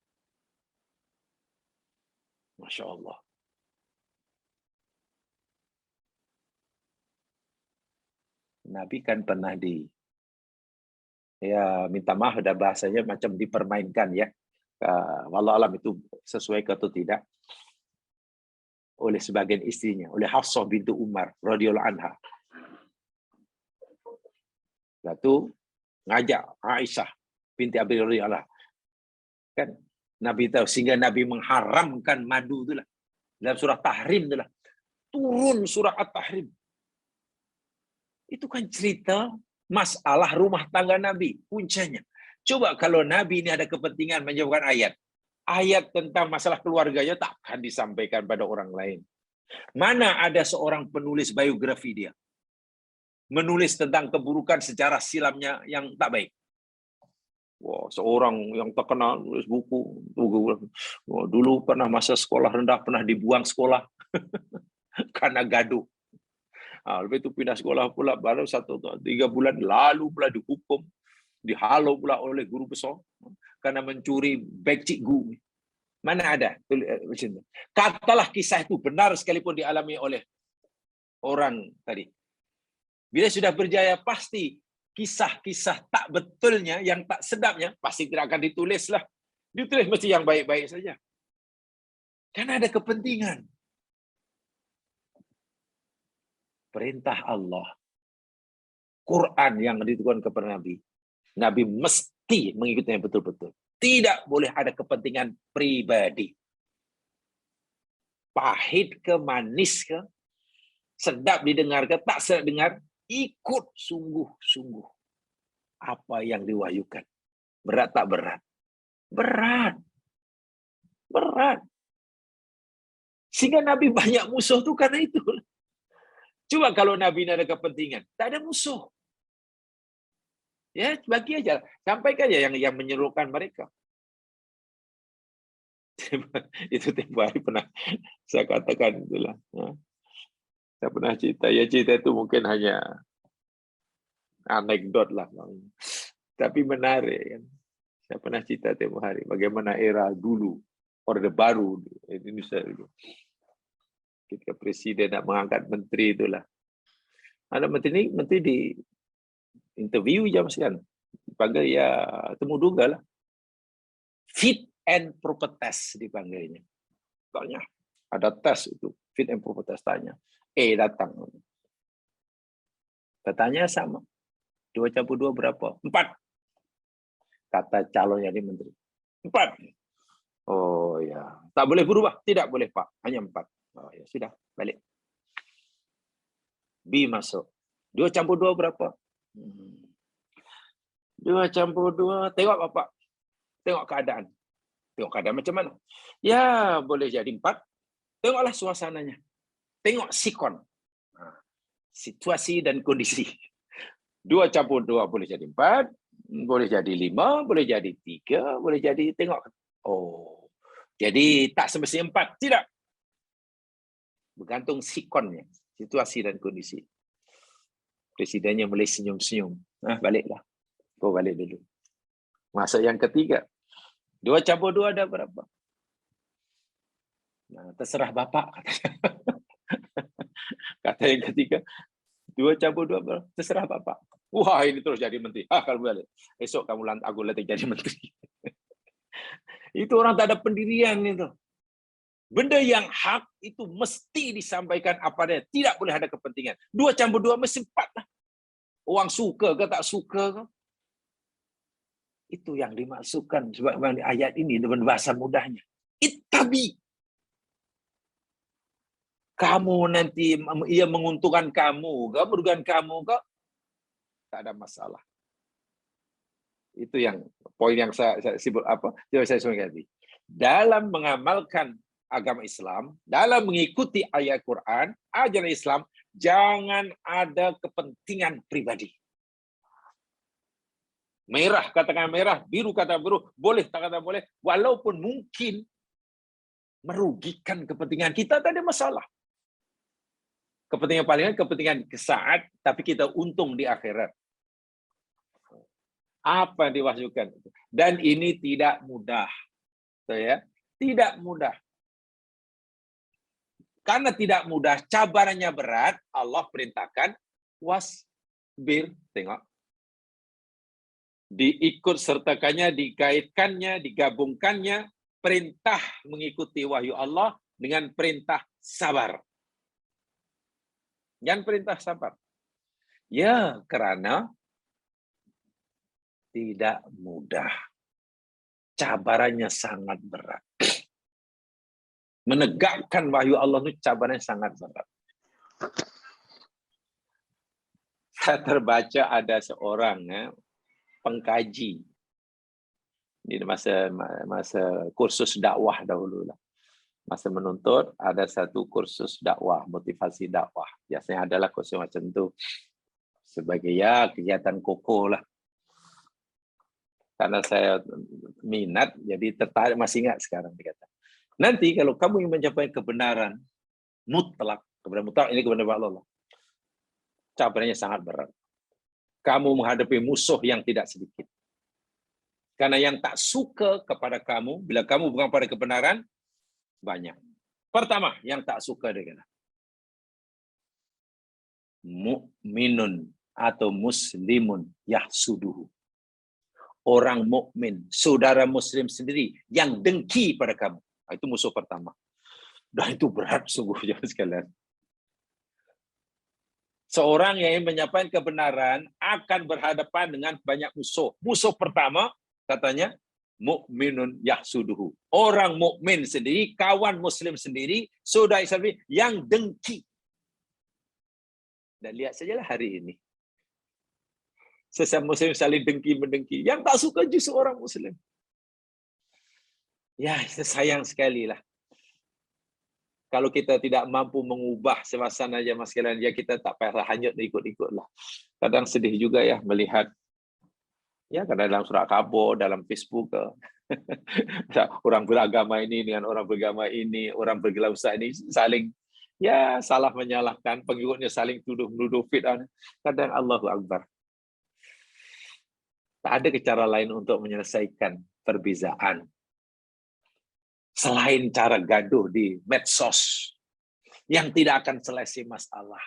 Masya Allah. Nabi kan pernah minta maaf, ada bahasanya macam dipermainkan ya. Wallahu alam itu sesuai atau tidak oleh sebagian istrinya, oleh Hafsah bintu Umar radhiyallahu anha. Lalu ngajak Aisyah binti Abi Radhiyallahu kan Nabi tahu, sehingga Nabi mengharamkan madu itulah dalam surah Tahrim itulah. Turun surah At-Tahrim. Itu kan cerita masalah rumah tangga Nabi, puncanya. Coba kalau Nabi ini ada kepentingan menjawabkan ayat tentang masalah keluarganya takkan disampaikan pada orang lain. Mana ada seorang penulis biografi dia menulis tentang keburukan sejarah silamnya yang tak baik. Wah, seorang yang terkenal nulis buku. Dulu pernah masa sekolah rendah pernah dibuang sekolah karena gaduh. Lepas itu pindah sekolah pula baru 3 bulan lalu pula dihukum, dihalau pula oleh guru besar karena mencuri beg cikgu. Mana ada? Katalah kisah itu benar sekalipun dialami oleh orang tadi. Bila sudah berjaya pasti kisah-kisah tak betulnya, yang tak sedapnya pasti tidak akan ditulis lah. Ditulis mesti yang baik-baik saja. Karena ada kepentingan. Perintah Allah. Quran yang diturunkan kepada Nabi. Nabi mesti mengikutinya betul-betul. Tidak boleh ada kepentingan pribadi. Pahit ke, manis ke, sedap didengar ke, tak sedap dengar, ikut sungguh-sungguh apa yang diwahyukan. Berat tak berat? Berat. Berat. Sehingga Nabi banyak musuh tuh karena itu. Coba kalau Nabi ada kepentingan, tak ada musuh. Ya, bagi aja. Sampaikan aja yang menyerukan mereka. Itu tempoh hari pernah saya katakan itulah. Saya pernah cerita. Ya cerita itu mungkin hanya anekdot lah. Tapi menarik kan. Saya pernah cerita tempoh hari. Bagaimana era dulu. Orde Baru di Indonesia dulu. Ketika Presiden nak mengangkat menteri itulah. Ada menteri di interview jam sekian. Dipanggil ya temu duga lah. Fit and proper test dipanggilnya. Tanya, ada tes itu. Fit and proper test tanya. Datang. Katanya sama. 2 campur 2 berapa? 4. Kata calon yang di menteri. 4. Oh ya. Tak boleh berubah? Tidak boleh Pak. Hanya 4. Oh ya sudah. Balik. B masuk. 2 campur 2 berapa? 2 campur 2. Tengok Bapak. Tengok keadaan. Tengok keadaan macam mana? Ya, boleh jadi 4. Tengoklah suasananya. Tengok sikon. Situasi dan kondisi. 2 campur 2 boleh jadi 4. Boleh jadi 5. Boleh jadi 3. Boleh jadi tengok. Oh. Jadi tak semestinya 4. Tidak. Bergantung sikonnya. Situasi dan kondisi. Presidennya boleh senyum-senyum. Baliklah. Kau balik dulu. Masuk yang ketiga. 2 campur 2 ada berapa? Nah, terserah Bapak, katanya. Kata yang ketiga, 2 campur 2 berapa? Terserah Bapak. Wah, ini terus jadi menteri. Kalau balik. Esok aku latih jadi menteri. Itu orang tak ada pendirian itu. Benda yang hak itu mesti disampaikan apa adanya. Tidak boleh ada kepentingan. 2 campur 2 mesti 4 lah. Orang suka ke tak suka ke. Itu yang dimaksudkan sebab ayat ini dengan bahasa mudahnya. Ittabi. Kamu nanti ia menguntungkan kamu, merugikan kamu, tak ada masalah. Itu yang poin yang saya sebut apa? Saya sebutkan tadi. Dalam mengamalkan agama Islam, dalam mengikuti ayat Quran, ajaran Islam, jangan ada kepentingan pribadi. Merah katakan merah, biru kata biru, boleh tak kata boleh, walaupun mungkin merugikan kepentingan kita, tak ada masalah. Kepentingan paling kepentingan kesaat, tapi kita untung di akhirat. Apa yang diwahyukan? Dan ini tidak mudah. Ya, tidak mudah. Karena tidak mudah, cabarannya berat, Allah perintahkan wasbir, tengok. Diikut sertakannya, dikaitkannya, digabungkannya, perintah mengikuti wahyu Allah dengan perintah sabar. Yang perintah sabar. Ya, karena tidak mudah. Cabarannya sangat berat. Menegakkan wahyu Allah itu cabarannya sangat berat. Saya terbaca ada seorang pengkaji di masa kursus dakwah dahulu lah. Masa menuntut ada satu kursus dakwah, motivasi dakwah. Biasanya adalah kursus macam itu sebagai ya kegiatan koko lah. Karena saya minat, jadi tertarik, masih ingat sekarang dikata. Nanti kalau kamu ingin mencapai kebenaran mutlak, kebenaran mutlak ini kebenaran Allah, cabarannya sangat berat. Kamu menghadapi musuh yang tidak sedikit. Karena yang tak suka kepada kamu, bila kamu bukan pada kebenaran, banyak. Pertama, yang tak suka dengan mukminun atau muslimun yahsuduhu. Orang mukmin, saudara muslim sendiri yang dengki pada kamu. Itu musuh pertama. Dan itu berat sungguh ya sekalian. Seorang yang ingin menyampaikan kebenaran akan berhadapan dengan banyak musuh. Musuh pertama katanya mukminun yahsuduhu. Orang mukmin sendiri, kawan muslim sendiri, saudara Islam yang dengki. Dan lihat sajalah hari ini. Sesama muslim saling dengki-mendengki. Yang tak suka justru orang muslim. Ya, sayang sekali lah. Kalau kita tidak mampu mengubah suasana aja mas sekalian, ya kita tak payah hanyut ikut-ikut lah. Kadang sedih juga ya melihat, ya kadang dalam surat khabar, dalam Facebook, orang beragama ini dengan orang beragama ini, orang bergelar besar ini saling ya salah menyalahkan, pengikutnya saling tuduh-menuduh fitnah. Kadang Allahu Akbar. Tak ada cara lain untuk menyelesaikan perbezaan selain cara gaduh di medsos yang tidak akan selesai masalah.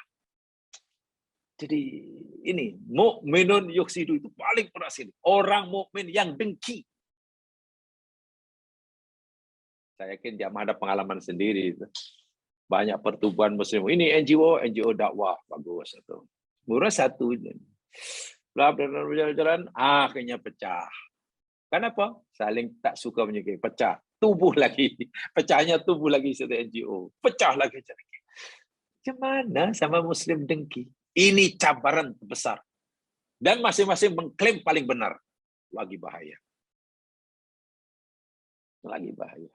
Jadi ini mukminun yuksidu itu paling berhasil. Orang mukmin yang dengki. Saya yakin jamaah ada pengalaman sendiri. Banyak pertubuhan muslim. Ini NGO dakwah bagus itu. Murah satu ini. Berjalan-jalan akhirnya pecah. Kenapa? Saling tak suka menyukai, pecah. Tubuh lagi, pecahnya tubuh lagi satu NGO, pecah lagi. Gimana sama muslim dengki? Ini cabaran besar. Dan masing-masing mengklaim paling benar. Lagi bahaya. Lagi bahaya.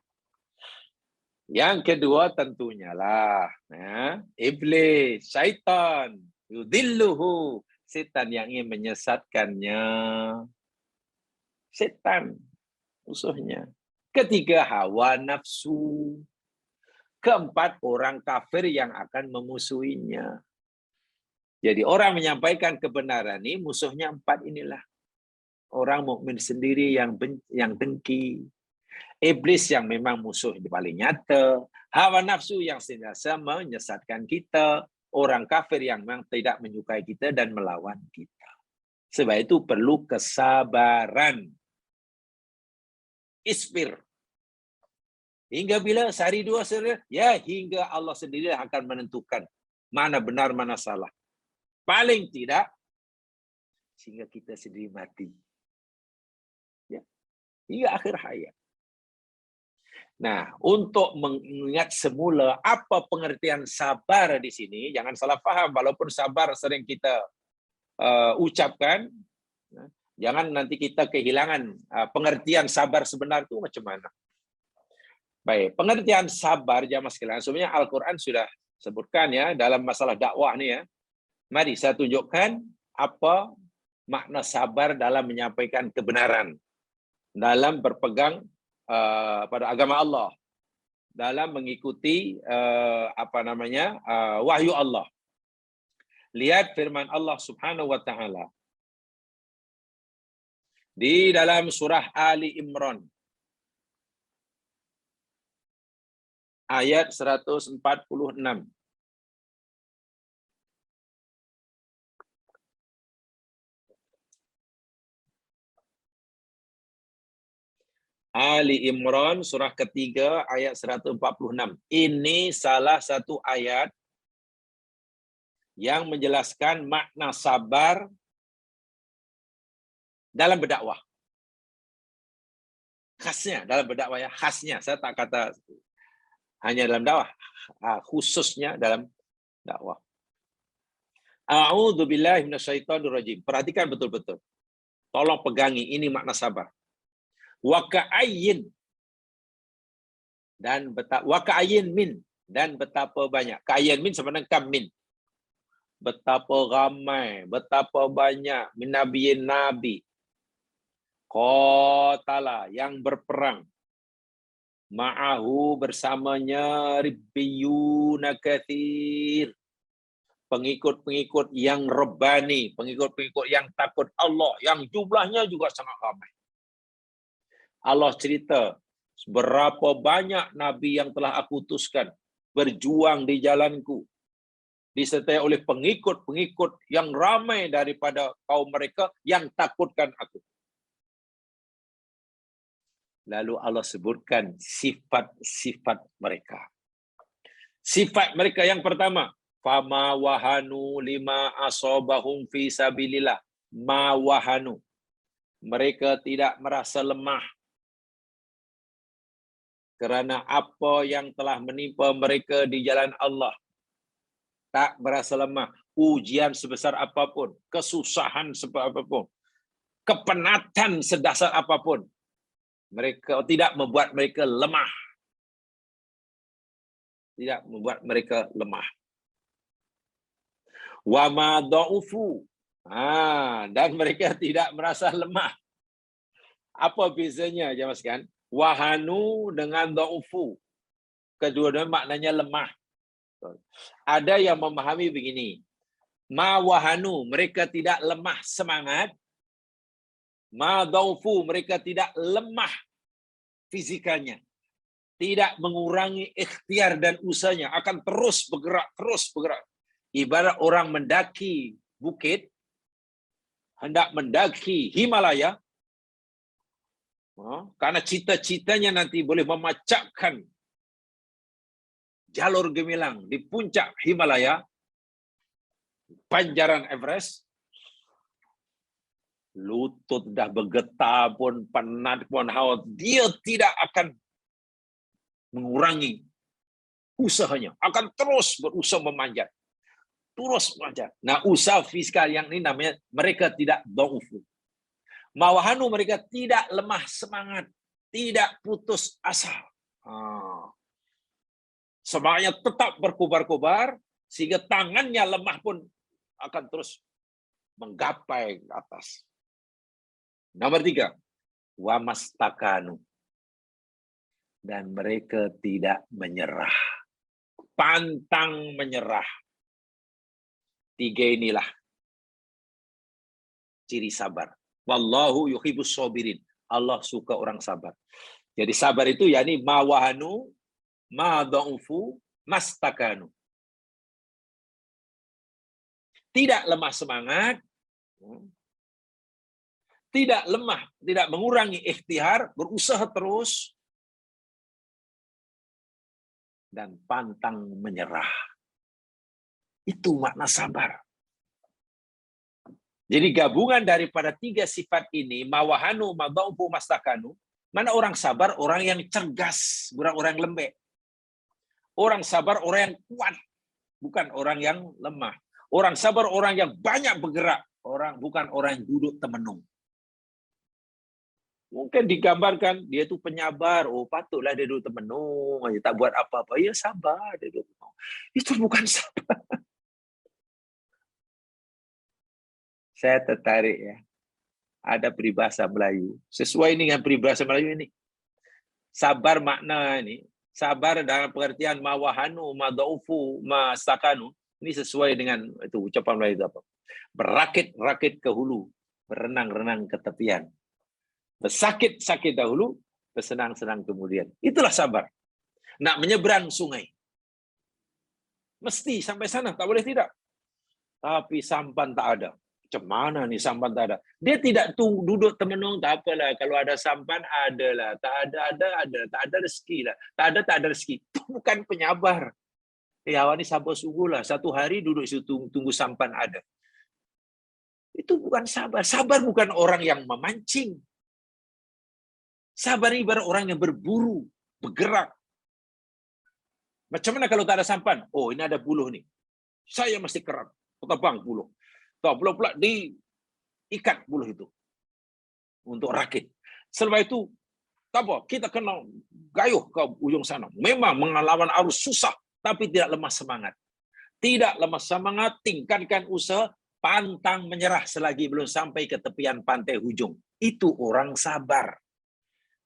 Yang kedua tentunya lah, iblis, syaitan, yudilluhu, setan yang ingin menyesatkannya. Setan, musuhnya. Ketiga, hawa nafsu. Keempat, orang kafir yang akan memusuhinya. Jadi orang menyampaikan kebenaran ini, musuhnya 4 inilah. Orang mukmin sendiri yang dengki. Iblis yang memang musuh paling nyata. Hawa nafsu yang sentiasa menyesatkan kita. Orang kafir yang memang tidak menyukai kita dan melawan kita. Sebab itu perlu kesabaran. Isbir. Hingga bila sehari dua sehari, ya hingga Allah sendiri akan menentukan mana benar mana salah. Paling tidak sehingga kita sendiri mati. Ya, hingga akhir hayat. Nah, untuk mengingat semula apa pengertian sabar di sini, jangan salah faham, walaupun sabar sering kita ucapkan, jangan nanti kita kehilangan pengertian sabar sebenar itu macam mana. Baik, pengertian sabar jamaah sekalian, sebenarnya Al-Quran sudah sebutkan ya dalam masalah dakwah ni ya. Mari saya tunjukkan apa makna sabar dalam menyampaikan kebenaran, dalam berpegang pada agama Allah, dalam mengikuti wahyu Allah. Lihat firman Allah Subhanahu wa taala di dalam surah Ali Imran ayat 146. Ali Imran surah ketiga ayat 146. Ini salah satu ayat yang menjelaskan makna sabar dalam berdakwah. Khasnya dalam berdakwah ya, khasnya. Saya tak kata hanya dalam dakwah, khususnya dalam dakwah. A'udzubillahi minasyaitonirrajim. Perhatikan betul-betul. Tolong pegangi, ini makna sabar. Wa ka'ayyin dan wa ka'ayyin min, dan betapa banyak. Ka'ayyin min sebenarnya kam min. Betapa ramai, betapa banyak min nabiyin nabi. Qatala yang berperang. Ma'ahu bersamanya ribbiyuna katsir. Pengikut-pengikut yang rebani, pengikut-pengikut yang takut Allah, yang jumlahnya juga sangat ramai. Allah cerita, berapa banyak nabi yang telah aku utuskan berjuang di jalanku, disertai oleh pengikut-pengikut yang ramai daripada kaum mereka yang takutkan aku. Lalu Allah sebutkan sifat-sifat mereka. Sifat mereka yang pertama, fama wahanu lima asobahum fi sabilillah. Ma wahanu. Mereka tidak merasa lemah kerana apa yang telah menimpa mereka di jalan Allah. Tak merasa lemah. Ujian sebesar apapun, kesusahan sebesar apapun, kepenatan sedasar apapun, mereka tidak membuat mereka lemah. Tidak membuat mereka lemah. Wa ma dha'ufu. Dan mereka tidak merasa lemah. Apa bezanya jemaah sekalian? Wahanu dengan dha'ufu. Kedua-duanya maknanya lemah. Ada yang memahami begini. Ma wahanu, mereka tidak lemah semangat. Ma dha'ufu, mereka tidak lemah fizikalnya. Tidak mengurangi ikhtiar dan usahanya, akan terus bergerak. Ibarat orang mendaki bukit, hendak mendaki Himalaya, karena cita-citanya nanti boleh memacakkan jalur gemilang di puncak Himalaya, panjaran Everest, lutut dah bergetar pun, penat pun hawa, dia tidak akan mengurangi usahanya, akan terus berusaha memanjat. Terus memanjat. Nah, usaha fiskal yang ini namanya mereka tidak dha'ufu. Mawahanu, mereka tidak lemah semangat, tidak putus asa. Semangatnya tetap berkobar-kobar, sehingga tangannya lemah pun akan terus menggapai ke atas. Nomor 3, wamastakanu. Dan mereka tidak menyerah. Pantang menyerah. 3 inilah ciri sabar. Wallahu yuhibbus sabirin. Allah suka orang sabar. Jadi sabar itu yakni ma wahanu, ma dha'ufu, mastakanu. Tidak lemah semangat, tidak lemah, tidak mengurangi ikhtiar, berusaha terus, dan pantang menyerah. Itu makna sabar. Jadi gabungan daripada tiga sifat ini, mawahanu, madaufu, mastakanu, mana orang sabar, orang yang cergas, bukan orang yang lembek. Orang sabar, orang yang kuat, bukan orang yang lemah. Orang sabar, orang yang banyak bergerak, bukan orang yang duduk temenung. Mungkin digambarkan dia itu penyabar, oh patutlah dia duduk temenung, tak buat apa-apa, ya sabar dia duduk temenung. Itu bukan sabar. Saya tertarik ya. Ada peribahasa Melayu. Sesuai dengan peribahasa Melayu ini. Sabar makna ini. Sabar dalam pengertian mawahanu, madaufu, mastakanu. Ini sesuai dengan itu ucapan Melayu itu apa? Berakit-rakit ke hulu, berenang-renang ke tepian. Bersakit-sakit dahulu, bersenang-senang kemudian. Itulah sabar. Nak menyeberang sungai. Mesti sampai sana, tak boleh tidak. Tapi sampan tak ada. Macam mana nih sampan tak ada? Dia tidak duduk temenung, tak apalah. Kalau ada sampan, adalah. Tak ada. Tak ada rezeki lah. Tak ada rezeki. Itu bukan penyabar. Awak ni sabar sungguh lah. Satu hari duduk situ tunggu sampan ada. Itu bukan sabar. Sabar bukan orang yang memancing. Sabar ini ibarat orang yang berburu, bergerak. Macam mana kalau tak ada sampan? Oh, ini ada buluh nih. Saya mesti kerap. Tebang buluh. Tak pula diikat buluh itu. Untuk rakit. Selepas itu, tak apa, kita kena gayuh ke ujung sana. Memang melawan arus susah, tapi tidak lemah semangat. Tidak lemah semangat, tingkatkan usaha, pantang menyerah selagi belum sampai ke tepian pantai hujung. Itu orang sabar.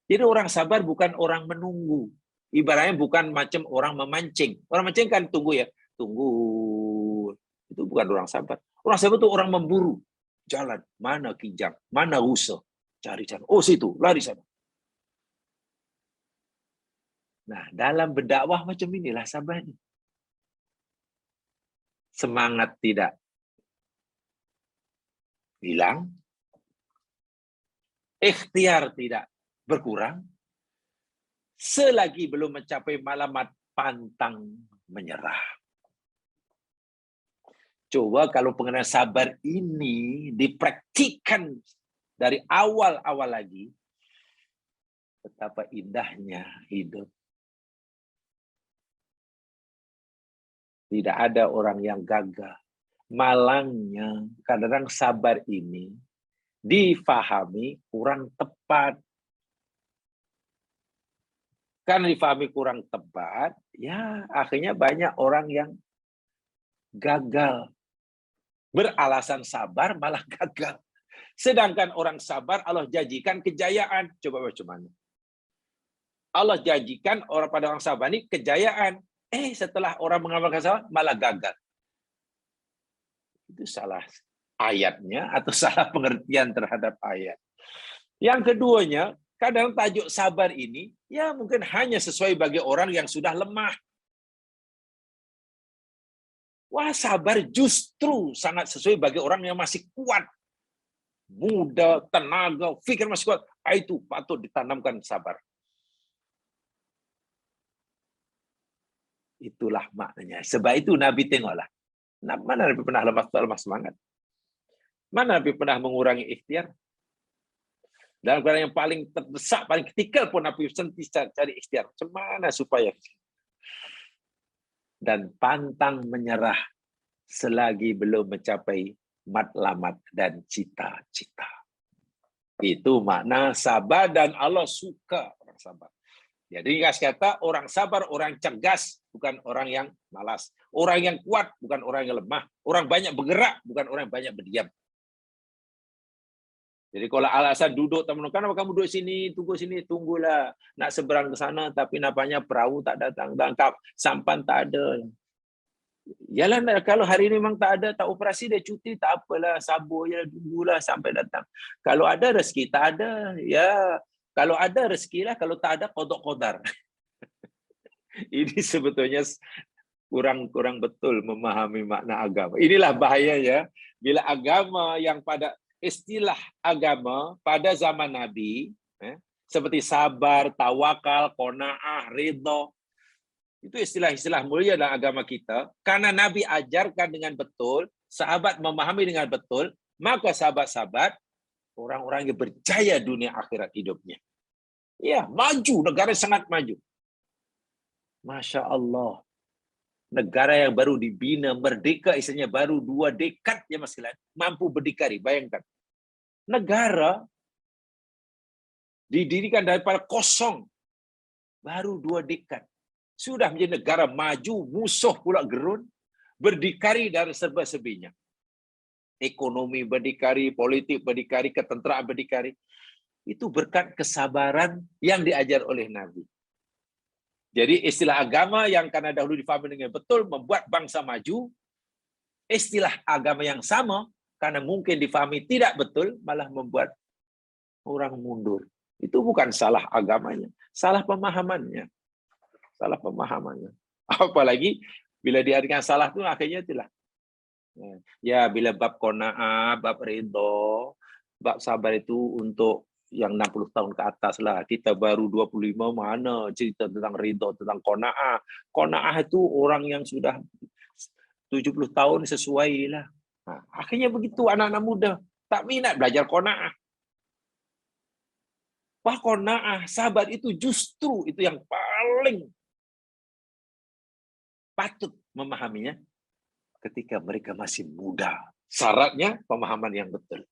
Jadi orang sabar bukan orang menunggu. Ibaratnya bukan macam orang memancing. Orang memancing kan tunggu ya. Tunggu. Itu bukan orang sabar. Orang sabar itu orang memburu. Jalan. Mana kijang. Mana rusa. Cari-cari. Oh situ. Lari sana. Nah, dalam berdakwah macam inilah sabar. Semangat tidak hilang. Ikhtiar tidak berkurang. Selagi belum mencapai malamat, pantang menyerah. Coba kalau pengenal sabar ini dipraktikkan dari awal-awal lagi, betapa indahnya hidup. Tidak ada orang yang gagah. Malangnya, kadang-kadang sabar ini difahami kurang tepat. Karena difahami kurang tepat, ya akhirnya banyak orang yang gagal. Beralasan sabar malah gagal. Sedangkan orang sabar Allah janjikan kejayaan. Coba bagaimana? Allah janjikan orang pada orang sabar ini kejayaan. Setelah orang mengamalkan sabar malah gagal. Itu salah ayatnya atau salah pengertian terhadap ayat. Yang keduanya, kadang tajuk sabar ini ya mungkin hanya sesuai bagi orang yang sudah lemah. Wah, sabar justru sangat sesuai bagi orang yang masih kuat. Muda, tenaga, fikir masih kuat. Itu patut ditanamkan sabar. Itulah maknanya. Sebab itu Nabi tengoklah. Mana Nabi pernah lemah semangat? Mana Nabi pernah mengurangi ikhtiar? Dalam keadaan yang paling terdesak, paling kritikal pun Nabi sentiasa cari ikhtiar. Macam mana supaya? Dan pantang menyerah selagi belum mencapai matlamat dan cita-cita. Itu makna sabar dan Allah suka orang sabar. Jadi kasih kata orang sabar, orang cergas, bukan orang yang malas. Orang yang kuat, bukan orang yang lemah. Orang banyak bergerak, bukan orang yang banyak berdiam. Jadi kalau alasan duduk teman, kenapa kamu duduk sini, tunggu sini, tunggulah. Nak seberang ke sana, tapi nampaknya perahu tak datang, tangkap sampan tak ada. Yalah, kalau hari ini memang tak ada, tak operasi, dia cuti, tak apalah, sabar je, tunggulah sampai datang. Kalau ada rezeki, tak ada, ya. Kalau ada rezeki lah, kalau tak ada, qada qadar. Ini sebetulnya kurang betul memahami makna agama. Inilah bahayanya, bila agama yang pada istilah agama pada zaman Nabi, seperti sabar, tawakal, qanaah, ridha, itu istilah-istilah mulia dalam agama kita. Karena Nabi ajarkan dengan betul, sahabat memahami dengan betul, maka sahabat-sahabat orang-orang yang berjaya dunia akhirat hidupnya. Ya, maju, negara sangat maju. Masya Allah. Negara yang baru dibina, merdeka, isinya baru 2 dekad ya Mas Kilan, mampu berdikari. Bayangkan. Negara didirikan daripada kosong, baru 2 dekad. Sudah menjadi negara maju, musuh pula gerun, berdikari dari serba-serbinya. Ekonomi berdikari, politik berdikari, ketenteraan berdikari. Itu berkat kesabaran yang diajar oleh Nabi. Jadi istilah agama yang karena dahulu difahami dengan betul membuat bangsa maju, istilah agama yang sama karena mungkin difahami tidak betul malah membuat orang mundur. Itu bukan salah agamanya, salah pemahamannya. Salah pemahamannya. Apalagi bila diartikan salah itu akhirnya itulah. Ya, bila bab qanaah, bab ridho, bab sabar itu untuk yang 60 tahun ke atas lah. Kita baru 25, mana cerita tentang ridho, tentang qanaah. Qanaah itu orang yang sudah 70 tahun sesuai lah. Nah, akhirnya begitu anak-anak muda. Tak minat belajar qanaah. Wah, qanaah, sabar itu justru itu yang paling patut memahaminya ketika mereka masih muda. Syaratnya pemahaman yang betul.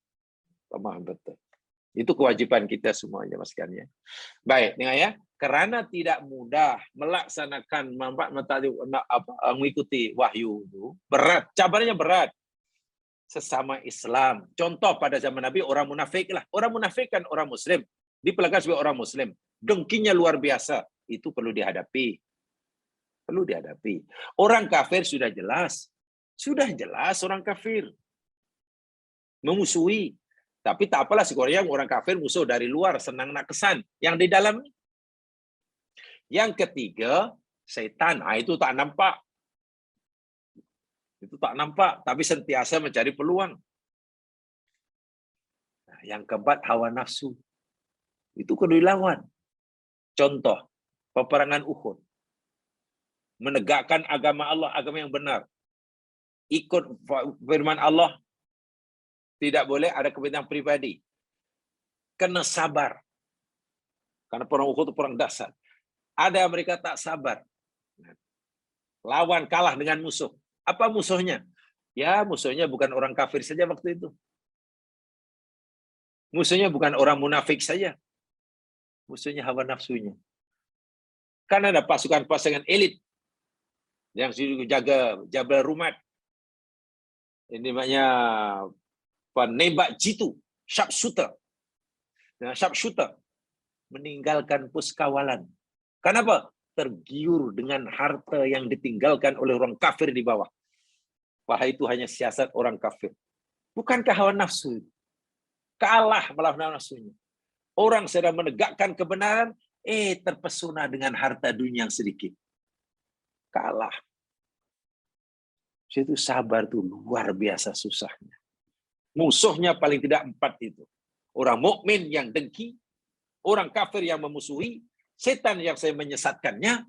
Pemahaman betul. Itu kewajiban kita semuanya, Mas Kan, ya. Baik, dengar ya. Kerana tidak mudah melaksanakan mengikuti wahyu itu, berat, cabarannya berat. Sesama Islam. Contoh pada zaman Nabi orang munafik lah. Orang munafik kan orang Muslim. Diperlakukan sebagai orang Muslim. Dengkinya luar biasa. Itu perlu dihadapi. Perlu dihadapi. Orang kafir sudah jelas. Sudah jelas orang kafir. Memusuhi. Tapi tak apalah sekurang orang kafir musuh dari luar, senang nak kesan. Yang di dalam. Yang ketiga, setan. Itu tak nampak. Itu tak nampak. Tapi sentiasa mencari peluang. Nah, yang keempat, hawa nafsu. Itu kudu dilawan. Contoh, peperangan Uhud. Menegakkan agama Allah, agama yang benar. Ikut firman Allah, tidak boleh ada kepentingan pribadi. Kena sabar. Karena perang Uhud itu perang dahsyat. Ada mereka tak sabar. Lawan, kalah dengan musuh. Apa musuhnya? Ya, musuhnya bukan orang kafir saja waktu itu. Musuhnya bukan orang munafik saja. Musuhnya hawa nafsunya. Karena ada pasukan-pasukan elit yang jaga Jabal Rumat. Ini namanya penembak jitu, sharpshooter. Nah, sharpshooter meninggalkan puskawalan. Kenapa? Tergiur dengan harta yang ditinggalkan oleh orang kafir di bawah. Wahai itu hanya siasat orang kafir. Bukankah hawa nafsu? Kalah melawan nafsunya. Orang sedang menegakkan kebenaran, terpesona dengan harta dunia yang sedikit. Kalah. Itu sabar itu luar biasa susahnya. Musuhnya paling tidak 4 itu. Orang mukmin yang dengki, orang kafir yang memusuhi, setan yang saya menyesatkannya,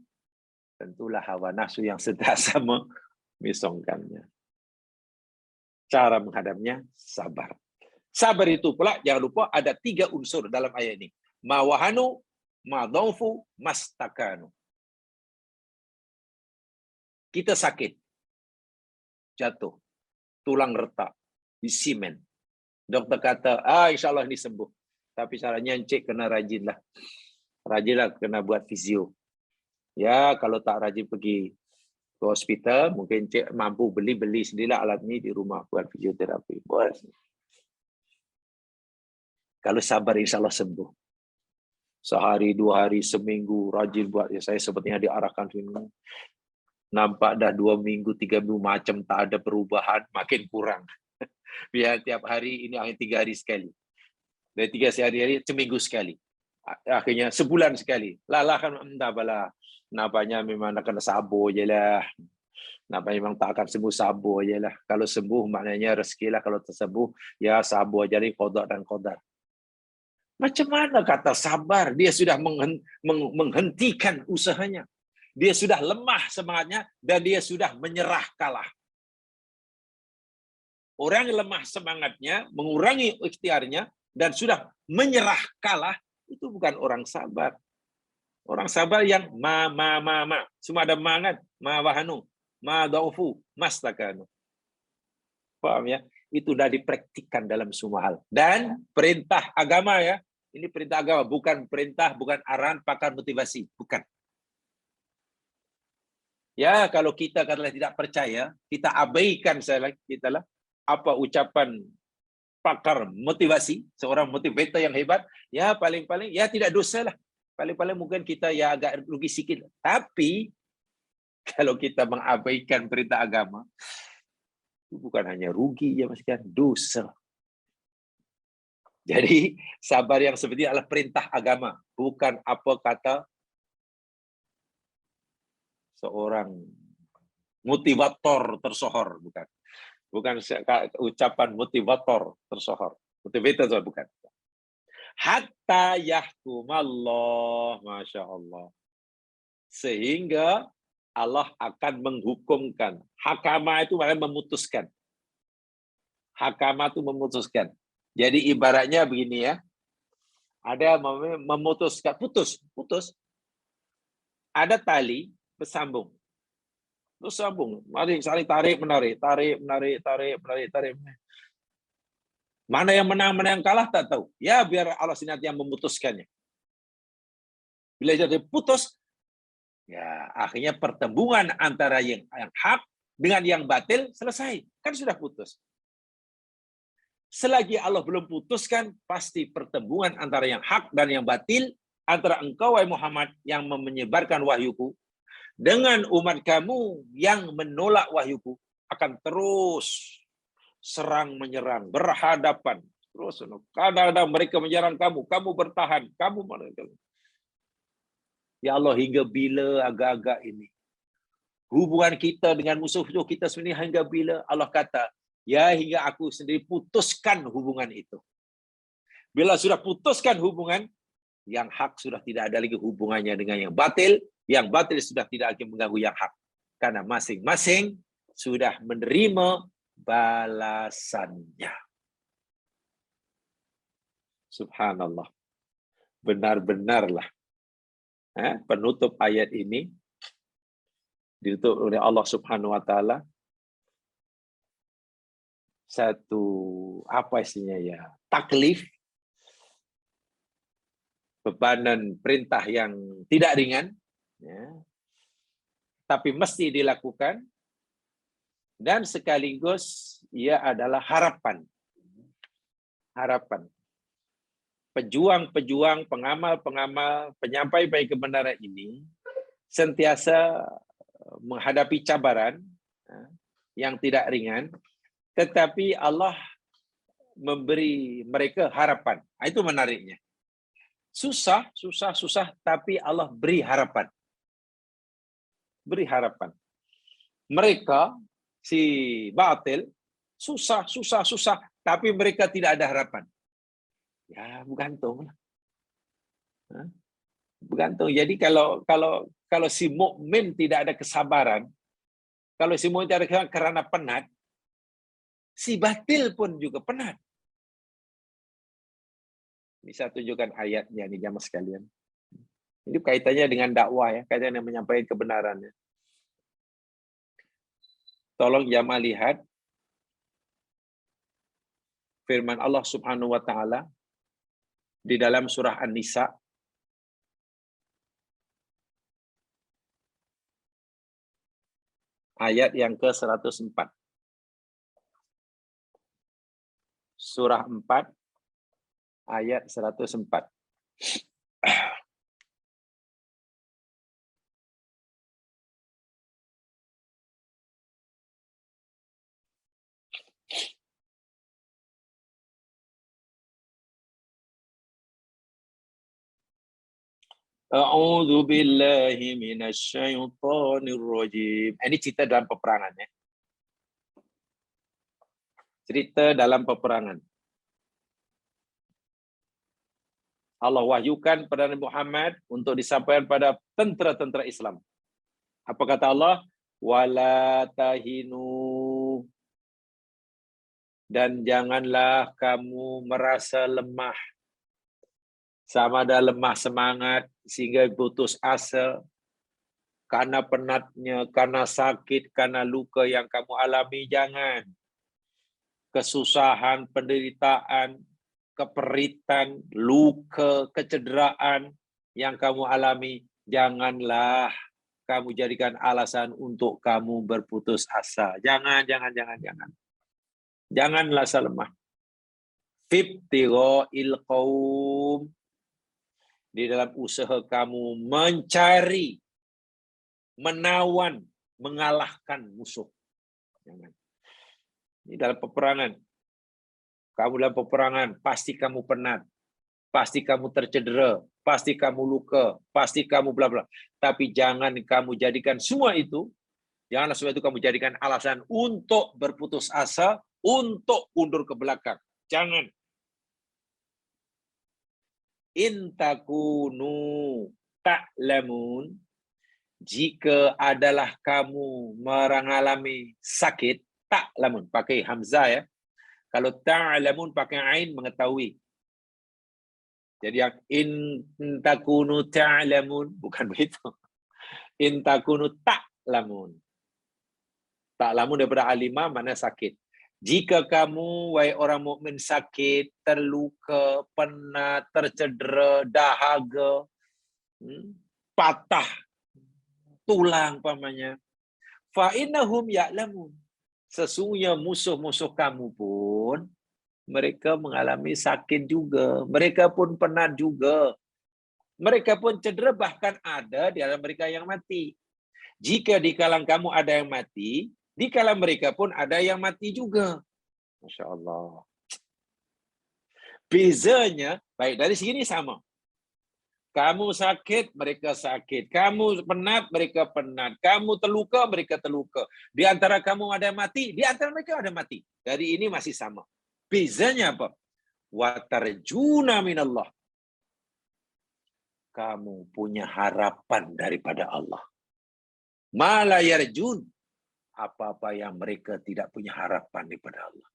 tentulah hawa nafsu yang sentiasa memisongkannya. Cara menghadapnya sabar. Sabar itu pula jangan lupa ada 3 unsur dalam ayat ini. Mawahanu, madhaufu, mastakanu. Kita sakit, jatuh, tulang retak, di simen. Dokter kata, insya Allah ini sembuh. Tapi caranya Encik kena rajinlah. Rajinlah kena buat fisio. Ya, kalau tak rajin pergi ke hospital, mungkin Encik mampu beli sendirilah alat ini di rumah buat fisioterapi. Boleh. Kalau sabar, insya Allah sembuh. Sehari, 2 hari, seminggu, rajin buat. Ya, saya sepertinya diarahkan seminggu. Nampak dah 2 minggu, 3 minggu macam tak ada perubahan, makin kurang. Biar tiap hari, ini hanya 3 hari sekali. Dari 3 hari, seminggu sekali. Akhirnya sebulan sekali. Lah kan entah apalah. Nampaknya memang nak kena sabar je lah. Nampaknya memang tak akan sembuh, sabar je lah. Kalau sembuh maknanya rezeki lah. Kalau tersembuh, ya sabar jadi qada dan qadar. Macam mana kata sabar? Dia sudah menghentikan usahanya. Dia sudah lemah semangatnya dan dia sudah menyerah kalah. Orang yang lemah semangatnya, mengurangi ikhtiarnya dan sudah menyerah kalah, itu bukan orang sabar. Orang sabar yang ma. Semua ada ma kan? Ma wahanu, ma daufu, mastakanu. Paham ya? Itu sudah dipraktikkan dalam semua hal. Dan perintah agama ya, ini perintah agama, bukan perintah, bukan arahan, pakar motivasi, bukan. Ya, kalau kita katakanlah tidak percaya, kita abaikan kita lah apa ucapan pakar motivasi, seorang motivator yang hebat, ya paling-paling ya tidak dosa lah. Paling-paling mungkin kita ya agak rugi sikit. Tapi kalau kita mengabaikan perintah agama, itu bukan hanya rugi ya Mas kan, dosa. Jadi sabar yang seperti ini adalah perintah agama, bukan apa kata seorang motivator tersohor, bukan. Bukan ucapan motivator tersohor. Motivator bukan. Hatta yahkumallah, Masya Allah. Sehingga Allah akan menghukumkan. Hakama itu maknanya memutuskan. Hakama itu memutuskan. Jadi ibaratnya begini ya. Ada memutuskan, putus. Ada tali bersambung. Terus sambung, mari saling tarik menarik. Mana yang menang, mana yang kalah tak tahu. Ya biar Allah sendiri yang memutuskannya. Bila jadi putus, ya akhirnya pertemuan antara yang hak dengan yang batil selesai. Kan sudah putus. Selagi Allah belum putuskan, pasti pertemuan antara yang hak dan yang batil, antara engkau, wahai Muhammad, yang menyebarkan wahyuku, dengan umat kamu yang menolak wahyuku, akan terus serang menyerang, berhadapan. Terus kadang-kadang mereka menyerang kamu, kamu bertahan, kamu menyerang. Ya Allah, hingga bila agak-agak ini? Hubungan kita dengan musuh-musuh kita sebenarnya hingga bila? Allah kata, ya hingga aku sendiri putuskan hubungan itu. Bila sudah putuskan hubungan, yang hak sudah tidak ada lagi hubungannya dengan yang batil sudah tidak lagi mengganggu yang hak. Karena masing-masing sudah menerima balasannya. Subhanallah. Benar-benarlah. Penutup ayat ini ditutup oleh Allah Subhanahu wa taala satu apa istilahnya ya, taklif, bebanan perintah yang tidak ringan ya, tapi mesti dilakukan, dan sekaligus ia adalah harapan pejuang-pejuang, pengamal-pengamal, penyampai kebenaran ini sentiasa menghadapi cabaran yang tidak ringan, tetapi Allah memberi mereka harapan. Itu menariknya. Susah, tapi Allah beri harapan. Beri harapan. Mereka, si batil, susah, tapi mereka tidak ada harapan. Ya, bergantung. Bergantung. Jadi kalau si mukmin tidak ada kesabaran, kalau si mukmin tidak ada kesabaran karena penat, si batil pun juga penat. Bisa tunjukkan ayatnya nih jamaah sekalian. Ini kaitannya dengan dakwah ya, kaitannya dengan menyampaikan kebenarannya. Tolong jamaah lihat firman Allah Subhanahu wa taala di dalam surah An-Nisa ayat yang ke-104. Surah 4 ayat 104. A'udzu billahi minasyaitonir rajim. Ini cerita dalam peperangan ya. Cerita dalam peperangan. Allah wahyukan pada Nabi Muhammad untuk disampaikan pada tentera-tentera Islam. Apa kata Allah? Wala tahinu. Dan janganlah kamu merasa lemah. Sama ada lemah semangat sehingga putus asa. Karena penatnya, karena sakit, karena luka yang kamu alami, jangan. Kesusahan, penderitaan, keperitan, luka, kecederaan yang kamu alami, janganlah kamu jadikan alasan untuk kamu berputus asa. Jangan. Janganlah lemah. Fibtigha'il qaum, di dalam usaha kamu mencari, menawan, mengalahkan musuh. Jangan. Ini dalam peperangan. Kamu dalam peperangan, pasti kamu penat, pasti kamu tercedera, pasti kamu luka, pasti kamu bla bla. Tapi jangan kamu jadikan semua itu, janganlah semua itu kamu jadikan alasan untuk berputus asa, untuk undur ke belakang. Jangan. In takunu ta'lamun, jika adalah kamu mengalami sakit, ta'lamun, pakai hamzah ya. Kalau ta'lamun pakai ain, mengetahui. Jadi yang in takunu ta'lamun, bukan begitu. In takunu ta'lamun. Ta'lamun daripada alimah, mana sakit. Jika kamu, wahai orang mukmin, sakit, terluka, penat, tercedera, dahaga, patah tulang pamannya, fa innahum ya'lamun, sesungguhnya musuh-musuh kamu pun mereka mengalami sakit juga, mereka pun penat juga, mereka pun cedera, bahkan ada di dalam mereka yang mati. Jika di kalangan kamu ada yang mati, di kalangan mereka pun ada yang mati juga. Masya Allah. Bezanya, baik dari sini sama. Kamu sakit, mereka sakit. Kamu penat, mereka penat. Kamu terluka, mereka terluka. Di antara kamu ada yang mati, di antara mereka ada yang mati. Dari ini masih sama. Bezanya apa? Watarjuna minallah. Kamu punya harapan daripada Allah. Mala yarjun. Apa-apa yang mereka tidak punya harapan daripada Allah.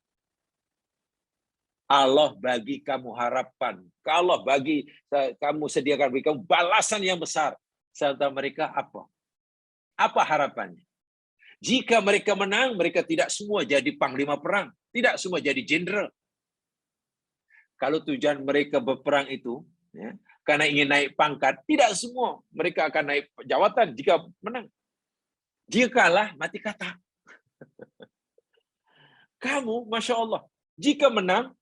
Allah bagi kamu harapan. Allah bagi kamu, sediakan bagi kamu balasan yang besar. Serta mereka apa? Apa harapannya? Jika mereka menang, mereka tidak semua jadi panglima perang. Tidak semua jadi jenderal. Kalau tujuan mereka berperang itu, ya, karena ingin naik pangkat, tidak semua mereka akan naik jawatan jika menang. Jika kalah, mati kata. Kamu, Masya Allah, jika menang,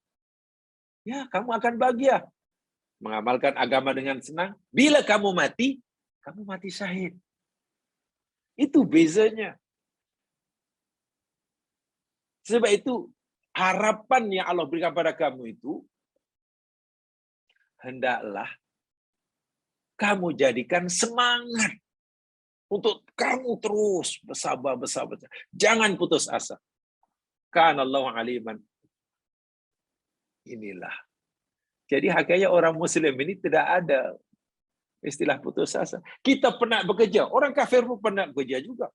ya kamu akan bahagia. Mengamalkan agama dengan senang. Bila kamu mati syahid. Itu bezanya. Sebab itu, harapan yang Allah berikan pada kamu itu, hendaklah kamu jadikan semangat untuk kamu terus bersabar. Jangan putus asa. Kana Allahu aliman. Inilah. Jadi hakikatnya orang Muslim ini tidak ada istilah putus asa. Kita penat bekerja. Orang kafir pun penat bekerja juga.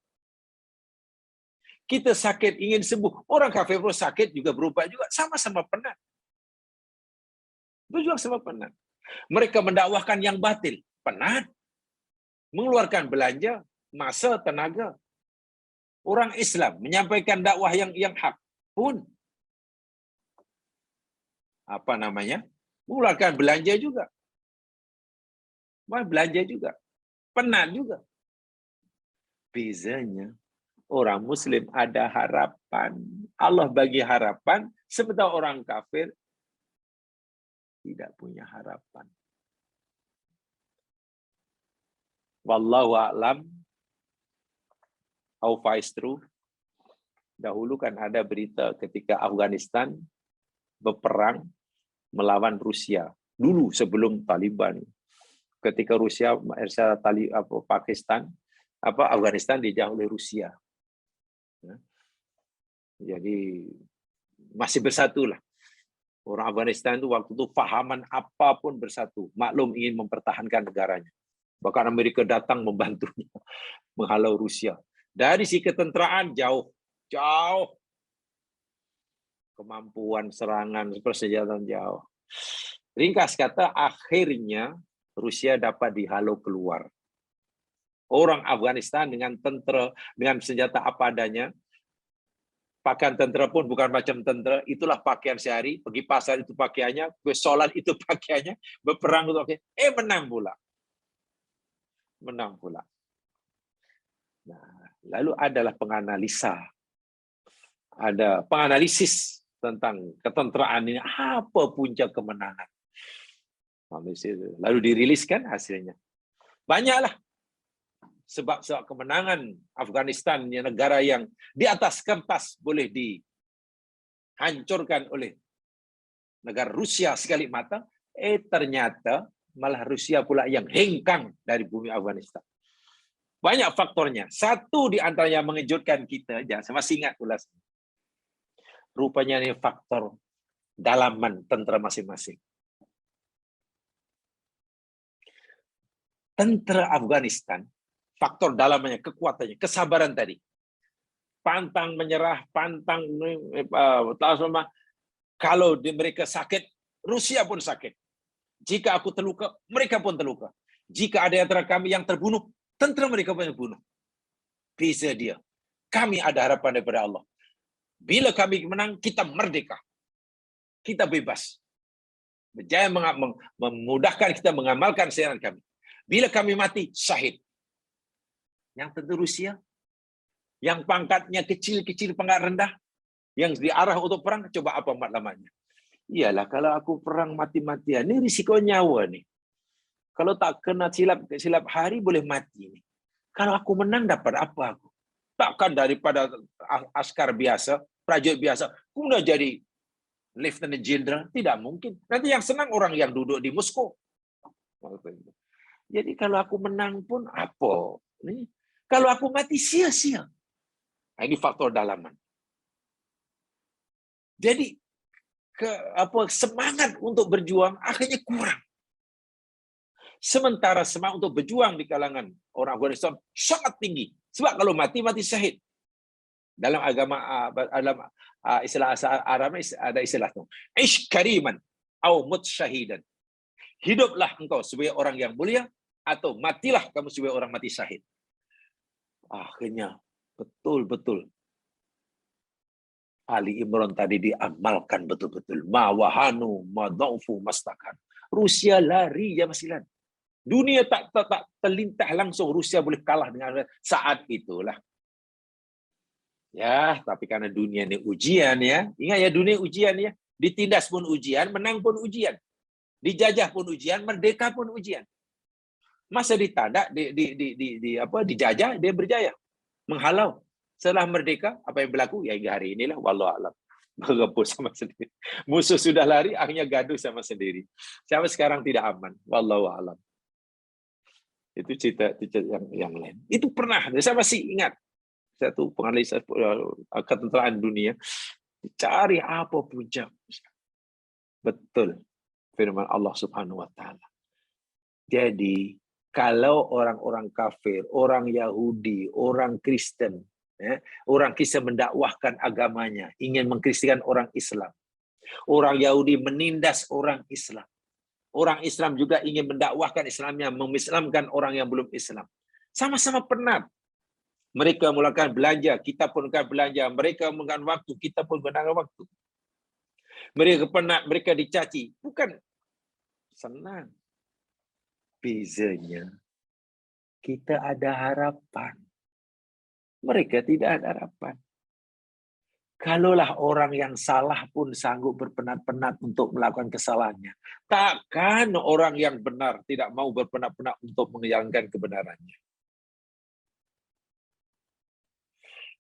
Kita sakit ingin sembuh. Orang kafir pun sakit juga berubat juga. Sama-sama penat. Berjuang sama penat. Mereka mendakwahkan yang batil. Penat. Mengeluarkan belanja, masa, tenaga. Orang Islam menyampaikan dakwah yang hak pun apa namanya? Mengeluarkan belanja juga. Belanja juga. Penat juga. Bezanya orang Muslim ada harapan. Allah bagi harapan, sementara orang kafir tidak punya harapan. Wallahu a'lam. How far is true? Dahulu kan ada berita ketika Afghanistan berperang melawan Rusia. Dulu sebelum Taliban. ketika Pakistan, Afghanistan dijajah oleh Rusia. Jadi masih bersatulah. Orang Afghanistan itu waktu itu fahaman apapun bersatu. Maklum ingin mempertahankan negaranya. Bahkan Amerika datang membantunya, menghalau Rusia. Dari si ketenteraan jauh. Kemampuan serangan, persenjataan jauh. Ringkas kata, akhirnya Rusia dapat dihalau keluar. Orang Afghanistan dengan tentera, dengan senjata apa adanya, pakaian tentera pun bukan macam tentera, itulah pakaian sehari, pergi pasar itu pakaiannya, ke sholat itu pakaiannya, berperang itu pakaiannya, menang pula. Menang pula. Nah, lalu adalah ada penganalisis tentang ketenteraan ini, apa puncak kemenangan. Lalu diriliskan hasilnya. Banyaklah sebab kemenangan Afghanistan, negara yang di atas kertas boleh dihancurkan oleh negara Rusia sekali mata, ternyata malah Rusia pula yang hengkang dari bumi Afghanistan. Banyak faktornya. Satu di antaranya mengejutkan kita, jangan masih ingat ulas. Rupanya ini faktor dalaman tentera masing-masing. Tentera Afghanistan, faktor dalamnya, kekuatannya, kesabaran tadi. Pantang menyerah, kalau mereka sakit, Rusia pun sakit. Jika aku terluka, mereka pun terluka. Jika ada antara kami yang terbunuh, tentera mereka pun terbunuh. Beza dia. Kami ada harapan daripada Allah. Bila kami menang, kita merdeka. Kita bebas. Berjaya memudahkan kita mengamalkan syariat kami. Bila kami mati, syahid. Yang tentu Rusia, yang pangkatnya kecil-kecil, pangkat rendah, yang diarah untuk perang, coba apa matlamatnya? Iyalah, kalau aku perang mati-matian, ini risiko nyawa nih. Kalau tak kena silap hari, boleh mati nih. Kalau aku menang, dapat apa aku? Takkan daripada askar biasa, prajurit biasa, aku udah jadi Lieutenant General, tidak mungkin. Nanti yang senang orang yang duduk di Moskow. Jadi kalau aku menang pun apa? Nih, kalau aku mati sia-sia. Nah, ini faktor dalaman. Jadi semangat untuk berjuang akhirnya kurang. Sementara semangat untuk berjuang di kalangan orang Afghanistan sangat tinggi. Sebab kalau mati syahid. Dalam agama, dalam istilah Arab ada istilah itu. Ish kariman au mut syahidan. Hiduplah engkau sebagai orang yang mulia atau matilah kamu sebagai orang mati syahid. Akhirnya betul-betul Ali Imran tadi diamalkan betul-betul. Ma wahanu ma dhaufu mastakan. Rusia lari ya masilan. Dunia tak terlintah langsung Rusia boleh kalah dengan saat itulah. Ya, tapi karena dunia ini ujian ya. Ingat ya, dunia ujian ya. Ditindas pun ujian, menang pun ujian. Dijajah pun ujian, merdeka pun ujian. Masa ditandak, dijajah, dia berjaya. Menghalau. Setelah merdeka, apa yang berlaku? Ya hingga hari inilah, wallahu a'lam. Bergebur sama sendiri. Musuh sudah lari, akhirnya gaduh sama sendiri. Sampai sekarang tidak aman. Wallahu a'lam. Itu cerita yang lain. Itu pernah, saya masih ingat. Satu penganalisa ketenteraan dunia. Cari apa puncak. Betul. Firman Allah Subhanahu wa Ta'ala. Jadi, kalau orang-orang kafir, orang Yahudi, orang Kristen, orang Kristen mendakwahkan agamanya, ingin mengkristikan orang Islam. Orang Yahudi menindas orang Islam. Orang Islam juga ingin mendakwahkan Islamnya, mengislamkan orang yang belum Islam. Sama-sama penat. Mereka mulakan belanja, kita pun akan belanja. Mereka menggunakan waktu, kita pun menggunakan waktu. Mereka penat, mereka dicaci. Bukan senang. Bezanya, kita ada harapan. Mereka tidak ada harapan. Kalaulah orang yang salah pun sanggup berpenat-penat untuk melakukan kesalahannya, takkan orang yang benar tidak mau berpenat-penat untuk menjalankan kebenarannya.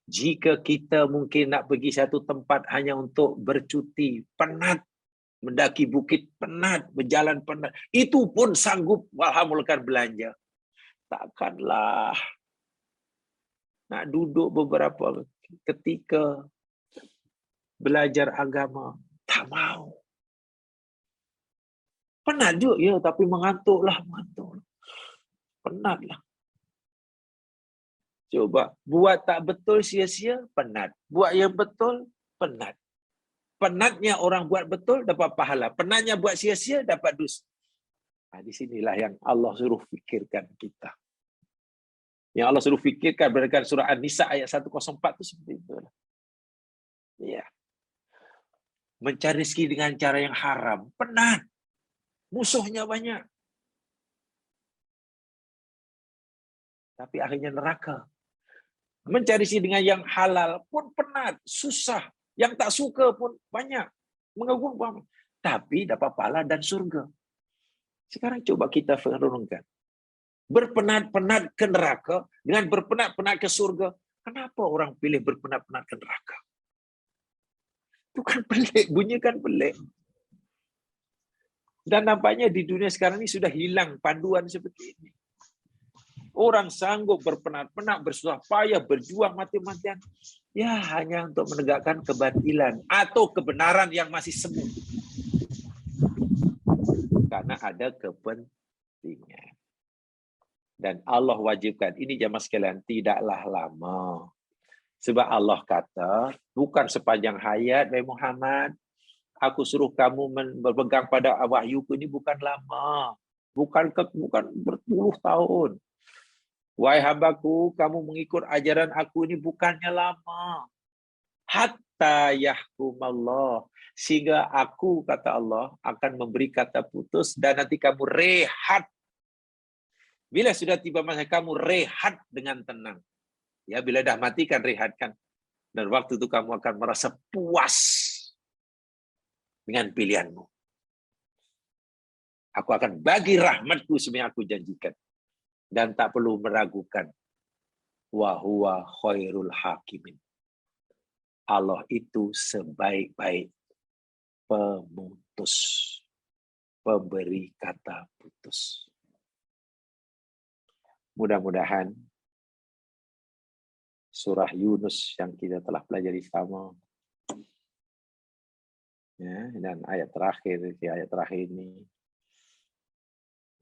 Jika kita mungkin nak pergi satu tempat hanya untuk bercuti, penat, Mendaki bukit penat, berjalan penat. Itu pun sanggup alhamdulillah belanja. Takkanlah nak duduk beberapa ketika belajar agama. Tak mau. Penat juga ya, tapi mengantuklah. Penatlah. Coba, buat tak betul sia-sia, penat. Buat yang betul, penat. Penatnya orang buat betul, dapat pahala. Penatnya buat sia-sia, dapat dosa. Nah, di sinilah yang Allah suruh fikirkan kita. Yang Allah suruh fikirkan berdasarkan surah An-Nisa ayat 104 itu seperti itu. Ya. Mencari rezeki dengan cara yang haram, penat. Musuhnya banyak. Tapi akhirnya neraka. Mencari rezeki dengan yang halal pun penat, susah. Yang tak suka pun banyak. Mengagumkan. Tapi dapat pahala dan surga. Sekarang coba kita renungkan. Berpenat-penat ke neraka dengan berpenat-penat ke surga. Kenapa orang pilih berpenat-penat ke neraka? Itu kan pelik, bunyi kan pelik. Dan nampaknya di dunia sekarang ini sudah hilang panduan seperti ini. Orang sanggup berpenat-penat, bersusah payah, berjuang mati-matian. Ya hanya untuk menegakkan kebatilan atau kebenaran yang masih semu. Karena ada kepentingan. Dan Allah wajibkan, ini jamaah sekalian, tidaklah lama. Sebab Allah kata, bukan sepanjang hayat, wahai Muhammad, aku suruh kamu berpegang pada wahyuku ini bukan lama. Bukan berpuluh tahun. Wahai hambaku, kamu mengikut ajaran aku ini bukannya lama. Hatta yahkumallah. Sehingga aku, kata Allah, akan memberi kata putus dan nanti kamu rehat. Bila sudah tiba masa kamu rehat dengan tenang. Ya, bila dah mati kan rehatkan. Dan waktu itu kamu akan merasa puas dengan pilihanmu. Aku akan bagi rahmatku seperti yang aku janjikan. Dan tak perlu meragukan. Wa huwa khairul hakimin. Allah itu sebaik-baik pemutus. Pemberi kata putus. Mudah-mudahan surah Yunus yang kita telah pelajari sama. Ya, dan ayat terakhir ini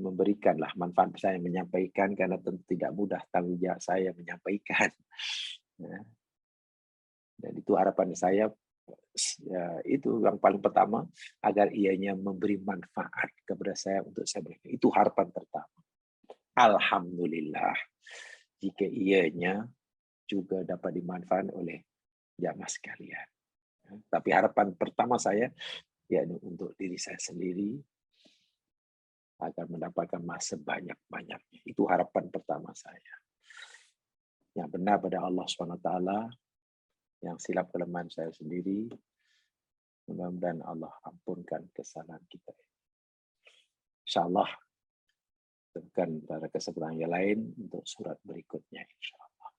memberikanlah manfaat saya menyampaikan karena tentu tidak mudah tanggung jawab saya menyampaikan. Ya. Dan itu harapan saya, ya, itu yang paling pertama agar ianya memberi manfaat kepada saya untuk saya berikan. Itu harapan pertama. Alhamdulillah jika ianya juga dapat dimanfaatkan oleh jamaah sekalian. Ya. Tapi harapan pertama saya yakni untuk diri saya sendiri agar mendapatkan masa banyak-banyaknya. Itu harapan pertama saya. Yang benar pada Allah SWT, yang silap kelemahan saya sendiri, mudah-mudahan Allah ampunkan kesalahan kita. InsyaAllah, temukan pada kesempatan yang lain untuk surat berikutnya, insyaAllah.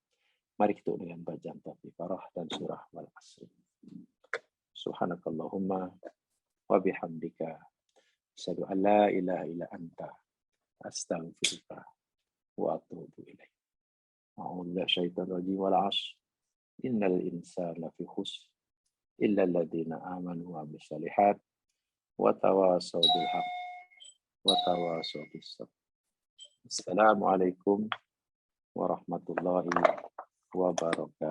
Mari kita dengan bacaan Tafiqarah dan surah Wal-Asr. Subhanakallahumma wa bihamdika. Asyhadu an la ilaha illa anta astaghfiruka wa atubu ilaik. A'udzu billahi syaitonir rajim wal 'ashr. Innal insana lafi khusr illa alladziina aamanu wa 'amilus shalihaat wa tawassaw bil haqq wa tawassaw bis sabr. Assalamualaikum warahmatullahi wabarakatuh.